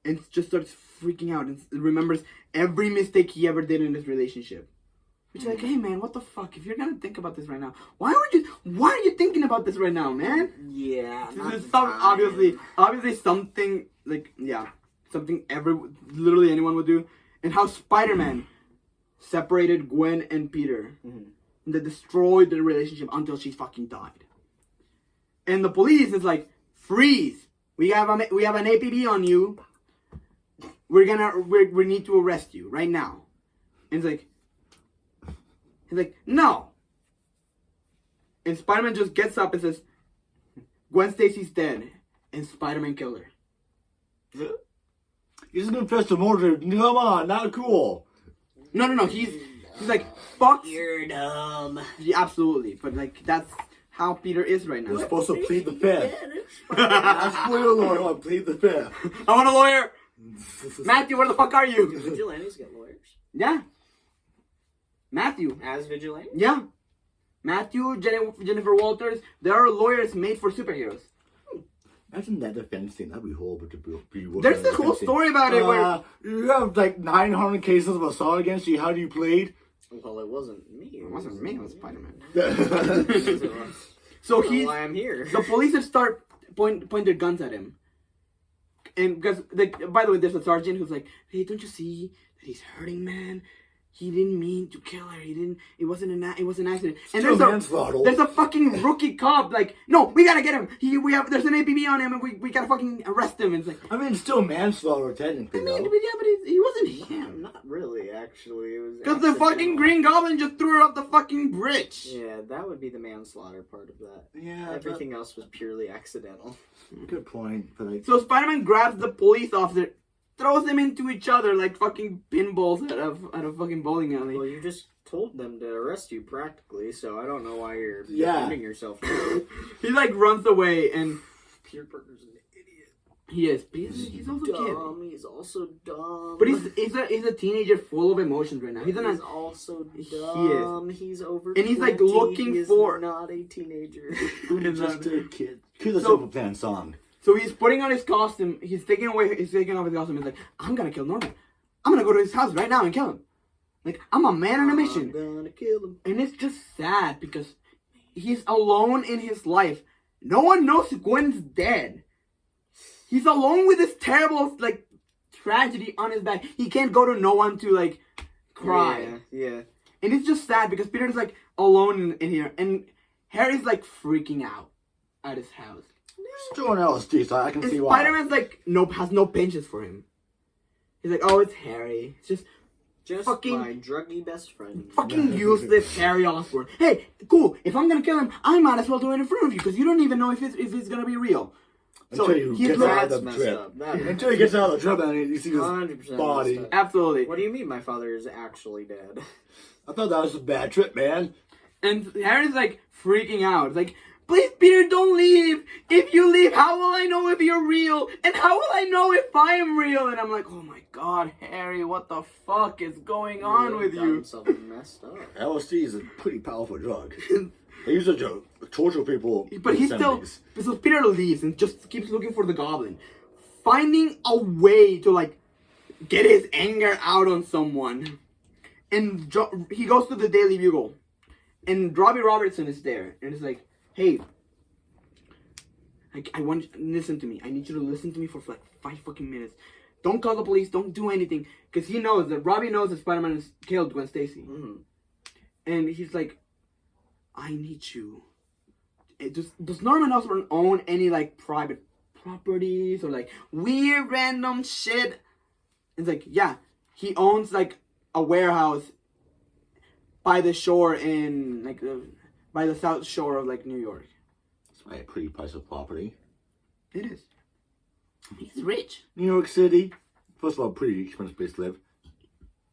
and just starts freaking out, and remembers every mistake he ever did in this relationship. Which is like, hey man, what the fuck? If you're gonna think about this right now, why are you thinking about this right now, man? Yeah. not This is the some time. obviously something like something literally anyone would do, and how Spider-Man separated Gwen and Peter, and that destroyed their relationship until she fucking died. And the police is like, freeze! We have an APB on you. We need to arrest you right now. And he's like, no. And Spider-Man just gets up and says, Gwen Stacy's dead, and Spider-Man killed her. He's gonna confess to murder. Come on, not cool. No. He's like, fuck. You're dumb. Yeah, absolutely. But like, that's how Peter is right now. You're supposed to plead the fifth. Ask for your lawyer. I plead the fifth. I want a lawyer. Matthew, where the fuck are Do you? vigilantes get lawyers? Yeah. Matthew. As vigilantes? Yeah. Matthew, Jennifer Walters, there are lawyers made for superheroes. Imagine that defense thing. That'd be horrible to be. There's this whole story about it where you have like 900 cases of assault against you. How do you plead? Well, it wasn't me. it wasn't me, it was Spider-Man. So So he's why I'm here. the police have start point their guns at him, and because by the way, there's a sergeant who's like, "Hey, don't you see that he's hurting, man? He didn't mean to kill her. He didn't. It wasn't an accident." And Still manslaughter. there's a fucking rookie cop. Like, no, we gotta get him. There's an APB on him, and we gotta fucking arrest him. And it's like, I mean, it's still manslaughter technically. I mean, though. but he wasn't him. Not really, actually. It was Because the fucking accidental. Green Goblin just threw her off the fucking bridge. Yeah, that would be the manslaughter part of that. Yeah, Everything else was purely accidental. Good point, but like, So Spider-Man grabs the police officer, throws them into each other like fucking pinballs at a fucking bowling alley. Well, you just told them to arrest you practically, so I don't know why you're Yeah. defending yourself now. He like runs away, and Peter Parker's an idiot. he is. But he's also a kid. Dumb. He's also dumb. But he's a teenager full of emotions right now. He's also He dumb. He's over. And he's, like, 20. looking He is for- not a teenager. just a kid. Cue the So- Simple Plan song. So he's putting on his costume. He's taking off his costume. He's like, I'm gonna kill Norman. I'm gonna go to his house right now and kill him. Like, I'm a man on a mission. I'm gonna kill him. And it's just sad because he's alone in his life. No one knows Gwen's dead. He's alone with this terrible, like, tragedy on his back. He can't go to no one to, like, cry. Yeah. And it's just sad because Peter's, like, alone in here. And Harry's, like, freaking out at his house. Just doing LSD, so I can And see why. Spider-Man's, like, has no pinches for him. He's like, oh, it's Harry. It's just Just Fucking- my druggy best friend. fucking useless Harry Osborn. Hey, cool. If I'm gonna kill him, I might as well do it in front of you because you don't even know if it's gonna be real. Until you he's get like- out of That's the messed trip. up. That- Until he gets out of the trip and you see his 100% body. messed up. Absolutely. What do you mean my father is actually dead? I thought that was a bad trip, man. And Harry's like freaking out. It's like, please, Peter, don't leave. If you leave, how will I know if you're real? And how will I know if I am real? And I'm like, oh my God, Harry, what the fuck is going on with you? Something messed up. LSD is a pretty powerful drug. They used it to torture people. But in he's the still. 70s. So Peter leaves and just keeps looking for the goblin, finding a way to like get his anger out on someone. And he goes to the Daily Bugle, and Robbie Robertson is there, and it's like, hey, I want you to listen to me. I need you to listen to me for like 5 fucking minutes. Don't call the police. Don't do anything, because he knows that Robbie knows that Spider-Man has killed Gwen Stacy, and he's like, I need you. Does Norman Osborn own any like private properties or like weird random shit? It's like, yeah, he owns like a warehouse by the shore in like by the south shore of like New York. It's a pretty price of property. It is. He's rich. New York City, first of all, pretty expensive place to live.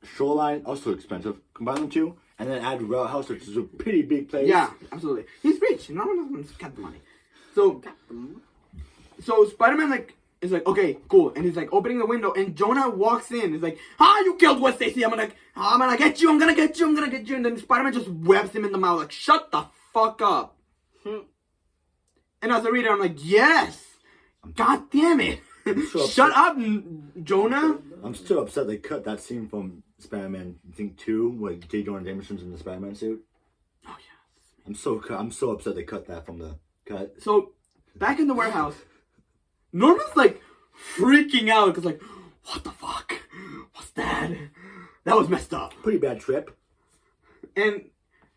Shoreline, also expensive. Combine them two, and then add Rail House, which is a pretty big place. Yeah, absolutely. He's rich. Norman Osborn's got the money. So Spider-Man like is like, okay, cool, and he's like opening the window, and Jonah walks in. He's like, you killed Gwen Stacy. I'm gonna get you. I'm gonna get you. I'm gonna get you. And then Spider-Man just webs him in the mouth, like, shut the fuck up. And as a reader, I'm like, yes. God damn it. Shut up, Jonah. I'm still upset they cut that scene from Spider-Man, I think 2, where J. Jonah Jameson's in the Spider-Man suit. Oh yeah. I'm so upset they cut that from the cut. So back in the warehouse, Norman's like freaking out because like, what the fuck? What's that? That was messed up. Pretty bad trip. And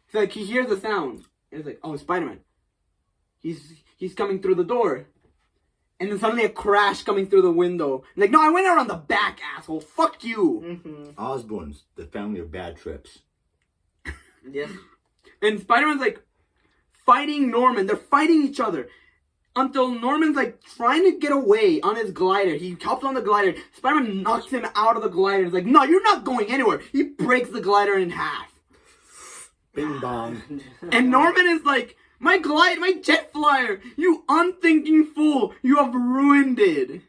it's like he hears the sound. And it's like, oh, it's Spider-Man. He's coming through the door. And then suddenly a crash coming through the window. Like, no, I went around the back, asshole. Fuck you. Osborn's the family of bad trips. Yes. And Spider-Man's like fighting Norman. They're fighting each other. Until Norman's like trying to get away on his glider. He hops on the glider. Spider-Man knocks him out of the glider. He's like, no, you're not going anywhere. He breaks the glider in half. Bing bong. And Norman is like, my jet flyer, you unthinking fool, you have ruined it.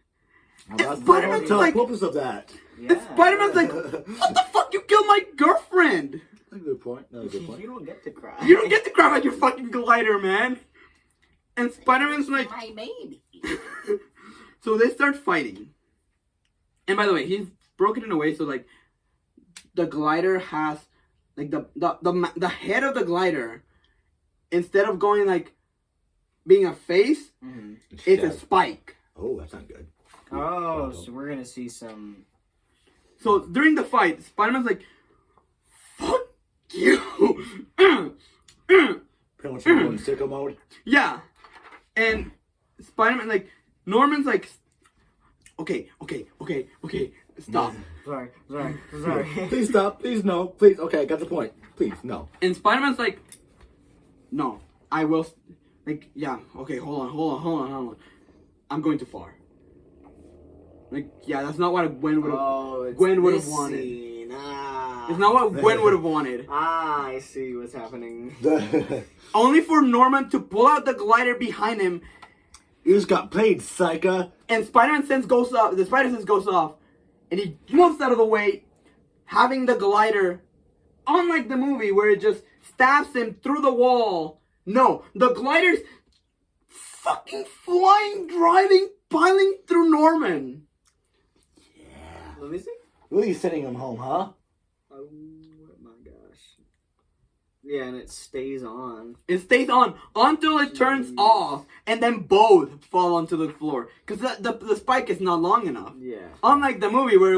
That's Spider-Man's the like, purpose of that. Yeah. and Spider-Man's like, what the fuck, you killed my girlfriend. That's a good point. That's a good point. You don't get to cry. You don't get to grab at your fucking glider, man. And Spider-Man's like, my baby. so they start fighting. And by the way, he's broken in a way so like the glider has like the head of the glider, instead of going like being a face, it's a spike. Oh, that's not good. Oh, so we're gonna see some. So during the fight, Spider-Man's like, fuck you. Pretty much in sicko mode. Yeah. And Spider-Man, like, Norman's like, okay, stop. Sorry. Please stop. Please no. Please. Okay, I got the point. Please no. And Spider-Man's like, no, I will, like, yeah, okay, hold on. I'm going too far. Like, yeah, that's not what Gwen would have wanted. Scene. It's not what Gwen would have wanted. I see what's happening. Only for Norman to pull out the glider behind him. You just got played, psycho. And Spider-Man sense goes off. The Spider sense goes off, and he moves out of the way, having the glider, unlike the movie where it just stabs him through the wall. No, the glider's fucking flying, driving, piling through Norman. Yeah. Let me see. Really sending him home, huh? Oh my gosh. Yeah, and it stays on. It stays on until it turns off, and then both fall onto the floor. Because the spike is not long enough. Yeah. Unlike the movie where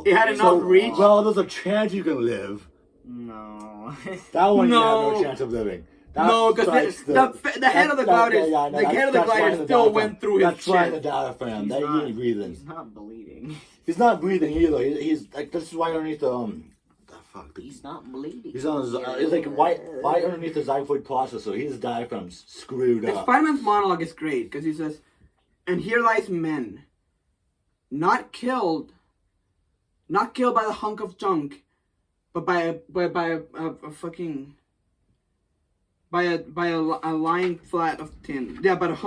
it had enough reach. Well, there's a chance you can live. No. That one you No. have no chance of living. No, because the head of the glider, the head of the glider still went through his That's right, the chest. diaphragm. That he ain't breathing. He's not bleeding. He's not breathing either. He's like, this is why underneath the fuck. He's not bleeding. He's on his. It's like right underneath the xiphoid processor. His diaphragm's screwed And up. Spider-Man's monologue is great because he says, "And here lies men, not killed by the hunk of junk, but by a fucking by a lying flat of tin. Yeah, but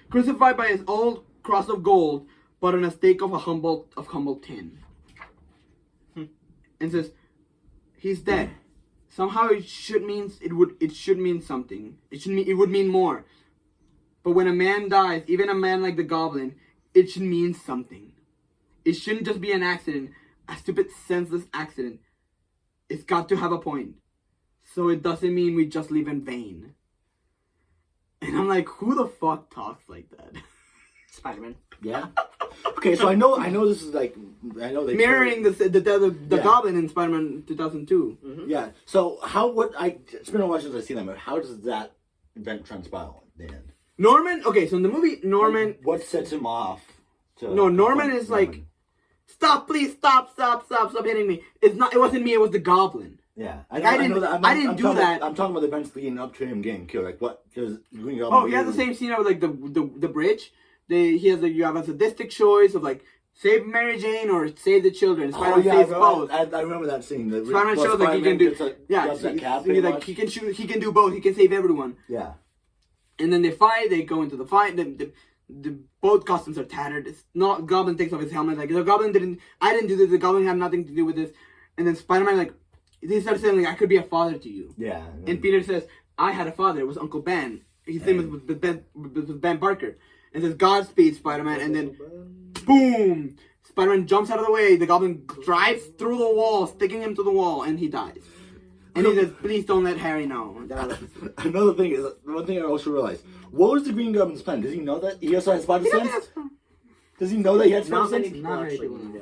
crucified by his old cross of gold, but on a stake of humble tin. And says, he's dead. Somehow it should mean something. It would mean more. But when a man dies, even a man like the Goblin, it should mean something. It shouldn't just be an accident, a stupid, senseless accident. It's got to have a point. So it doesn't mean we just live in vain. And I'm like, who the fuck talks like that? Spider-Man. Yeah. Okay, so I know this is like they mirroring the Goblin in Spider-Man 2002. Mm-hmm. Yeah. So it's been a while since I've seen that, but how does that event transpire then? Norman. Okay, so in the movie, Norman. What sets him off? Norman is like, stop, please, stop hitting me. It wasn't me. It was the Goblin. Yeah, I didn't do that. I'm talking about the events leading up to him getting killed. Like what? Because he has the same scene of like the bridge. You have a sadistic choice of like save Mary Jane or save the children. Spider-Man saves both. I remember that scene. Spider-Man shows like he can do. He can shoot. He can do both. He can save everyone. Yeah. And then they fight. They go into the fight. The both costumes are tattered. It's not Goblin takes off his helmet. Like the Goblin didn't. I didn't do this. The Goblin had nothing to do with this. And then Spider-Man like they start saying like I could be a father to you. Yeah. And Peter says I had a father. It was Uncle Ben. His name was Ben Parker. And says Godspeed, Spider-Man. And then boom, Spider-Man jumps out of the way. The Goblin drives through the wall, sticking him to the wall, and he dies. And he says, please don't let Harry know. Another thing is, one thing I also realized, what was the Green Goblin's plan? Does he know that he also has spider sense? Does he know that he has spider sense?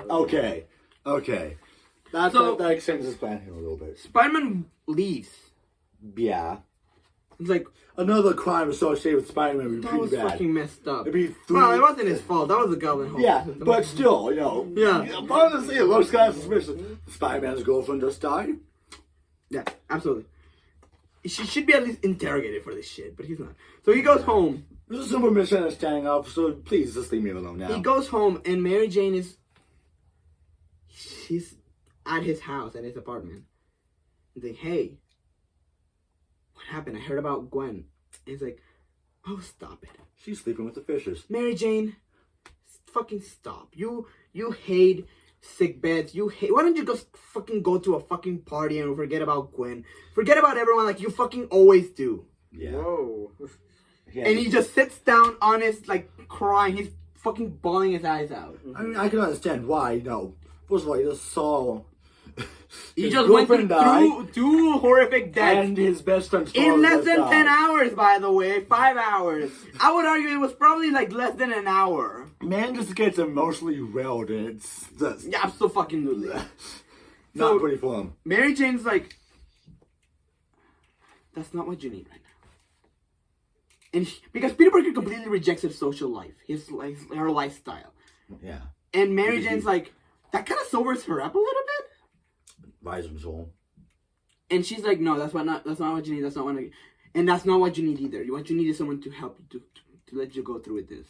Okay. That extends his plan here a little bit. Spider-Man leaves. Yeah. It's like, another crime associated with Spider-Man would be pretty bad. That was fucking messed up. Well, it wasn't his fault. That was the Goblin fault. Yeah, but still, Yeah. Part of the scene looks kind of suspicious. Spider-Man's girlfriend just died. Yeah, absolutely. She should be at least interrogated for this shit, but he's not. So he goes home. This is a simple misunderstanding, officer. Please just leave me alone now. He goes home, and Mary Jane she's at his house, at his apartment. He's like, hey, what happened? I heard about Gwen. And he's like, oh, stop it. She's sleeping with the fishes. Mary Jane, fucking stop. You hate sick beds. Why don't you just fucking go to a fucking party and forget about Gwen? Forget about everyone like you fucking always do. Yeah. Whoa. Yeah. And he just sits down on his, like, crying. He's fucking bawling his eyes out. I mean, I can understand why, First of all, he just saw... He just went through two horrific deaths. And his best friend's in less than 10 hours, by the way. 5 hours. I would argue it was probably, like, less than an hour. Man just gets emotionally railed, and it's just... Yeah, absolutely. Not pretty for him. Mary Jane's like, that's not what you need right now. And because Peter Parker completely rejects his social life, her lifestyle. Yeah. And Mary Jane's like, that kind of sobers her up a little bit. Rise and soul. And she's like, no, that's not what you need. That's not what and that's not what you need either. What you need is someone to help you to let you go through with this.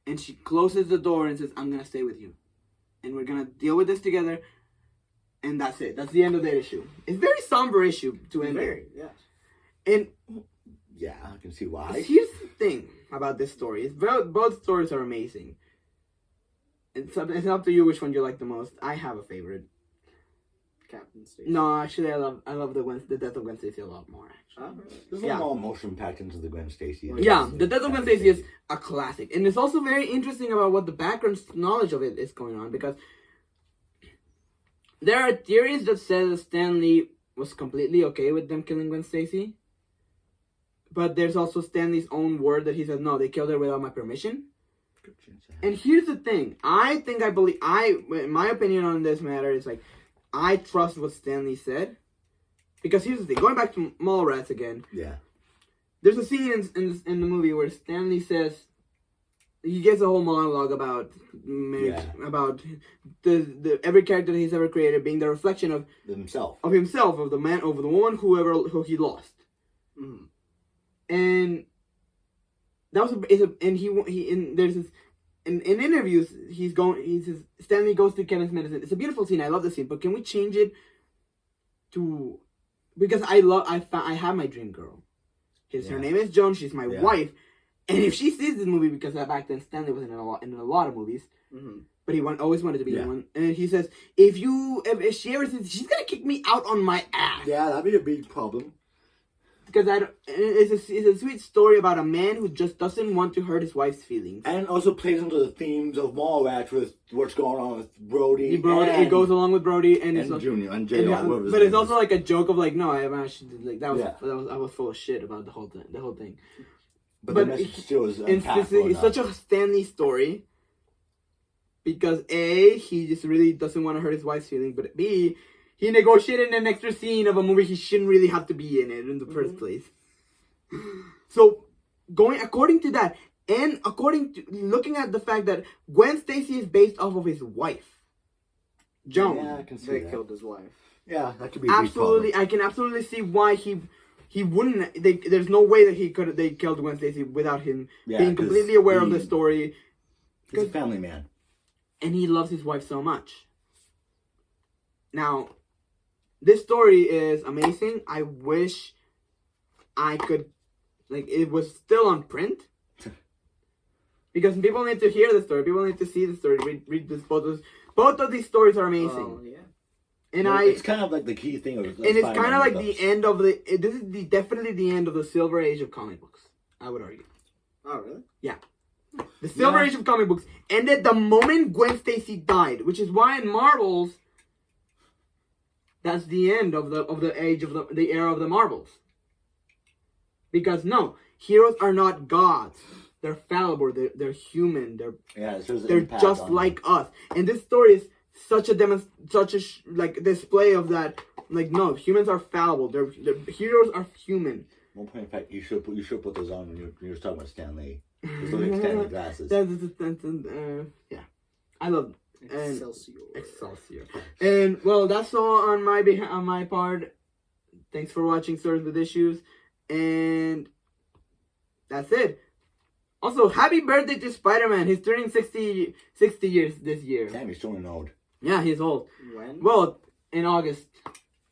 And she closes the door and says, I'm gonna stay with you, and we're gonna deal with this together. And that's it. That's the end of the issue. It's a very somber issue to end there. Yes. And yeah, I can see why. Here's the thing about this story. Both stories are amazing. It's up to you which one you like the most. I have a favorite. Captain Stacey. No, actually, I love the death of Gwen Stacy a lot more. There's a lot more emotion packed into the Gwen Stacy. Yeah, the death of Gwen Stacy is a classic, and it's also very interesting about what the background knowledge of it is going on, because there are theories that says Stan Lee was completely okay with them killing Gwen Stacy, but there's also Stan Lee's own word that he says, no, they killed her without my permission. And here's the thing. My opinion on this matter is, like, I trust what Stan Lee said. Because here's the thing. Going back to Mallrats again. Yeah. There's a scene in the movie where Stan Lee says, he gives a whole monologue about marriage, about the every character that he's ever created being the reflection of himself, of the man, of the woman, who he lost. Mm. And that was in interviews he says Stanley goes to Kenneth Medicine. It's a beautiful scene. I love the scene, but can we change it to because I have my dream girl. Her name is Joan. She's my wife. And if she sees this movie, because back then Stanley was in a lot of movies, but he always wanted to be in one. And he says, if she ever says, she's gonna kick me out on my ass. Yeah, that'd be a big problem. Because it's a sweet story about a man who just doesn't want to hurt his wife's feelings. And also plays into the themes of Mallrats with what's going on with Brody. It goes along with Brody and Junior and JR. But it's also like a joke of like, no, I actually like I was full of shit about the whole thing. But the message still is impactful. It's such a Stanley story. Because A, he just really doesn't want to hurt his wife's feelings, but B, he negotiated an extra scene of a movie he shouldn't really have to be in it in the first place. So, according to that, and according to looking at the fact that Gwen Stacy is based off of his wife, Joan. Yeah, I can see They that. killed his wife. Yeah, that could be a big absolutely. I can absolutely see why he wouldn't. There's no way that they killed Gwen Stacy without him being completely aware of the story. He's a family man. And he loves his wife so much. Now, this story is amazing. I wish I could, it was still on print. Because people need to hear the story. People need to see the story. Read this photos. Both of these stories are amazing. Oh, yeah. And it's kind of like the key thing of and it's kind of like the end of this is definitely the end of the Silver Age of comic books, I would argue. Oh, really? Yeah. The Silver Age of comic books ended the moment Gwen Stacy died, which is why in Marvels, that's the end of the age of the era of the Marvels. Because no, heroes are not gods. They're fallible. They're human. They're just like us. And this story is such a display of that. Like, no, humans are fallible. Their heroes are human. One point, in fact, you should put those on when you're talking about Stan Lee. Those little Stanley glasses. Yeah, I love Excelsior. And well, that's all on my part. Thanks for watching Stories with Issues, and that's it. Also, happy birthday to Spider-Man. He's turning 60 years this year. Damn, he's turning old. Yeah, he's old. When? Well, in August.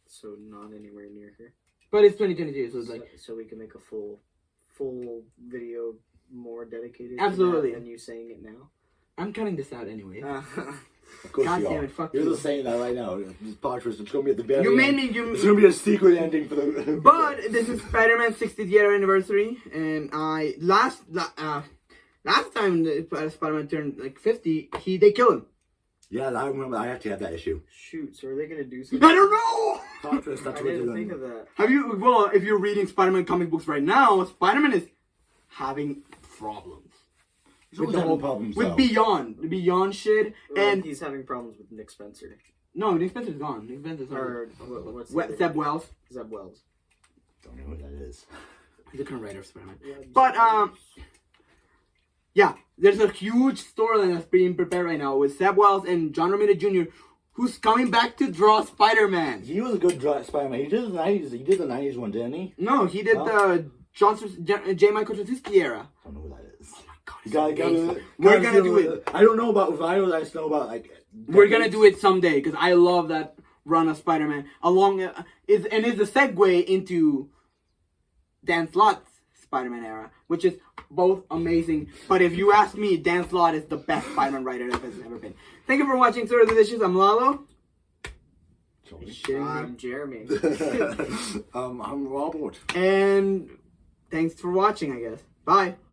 So not anywhere near here. But it's 2022, so it's like... So we can make a full video more dedicated absolutely. To that than you saying it now? I'm cutting this out anyway. Of course God you damn are. it, fuck You're you. just saying that right now. This podcast is going to be at the very You made end. me... It's going to be a secret ending for the... But this is Spider-Man's 60th year anniversary, and last time Spider-Man turned 50, they killed him. Yeah, I remember. I actually had that issue. Shoot, so are they going to do something? I don't know! That's I didn't think of that. If you're reading Spider-Man comic books right now, Spider-Man is having problems. With Beyond shit, and he's having problems with Nick Spencer. No, Nick Spencer's gone. Nick Spencer's what's Zeb Wells. Zeb Wells. Don't know who that is. He's the current writer of Spider-Man. But yeah, there's a huge storyline that's being prepared right now with Zeb Wells and John Romita Jr., who's coming back to draw Spider-Man. He was a good Spider-Man. He did the 90s. He did the 90s one, didn't he? No, he did the J. Michael Straczynski era. I don't know who that is. Oh my god, we're gonna do it. I don't know about Viral. I just know about we're gonna do it someday because I love that run of Spider-Man. Is the segue into Dan Slott's Spider-Man era, which is both amazing. But if you ask me, Dan Slott is the best Spider-Man writer that has ever been. Thank you for watching Stories with Issues. I'm Lalo. I'm Jeremy. I'm Robert. And thanks for watching, I guess. Bye.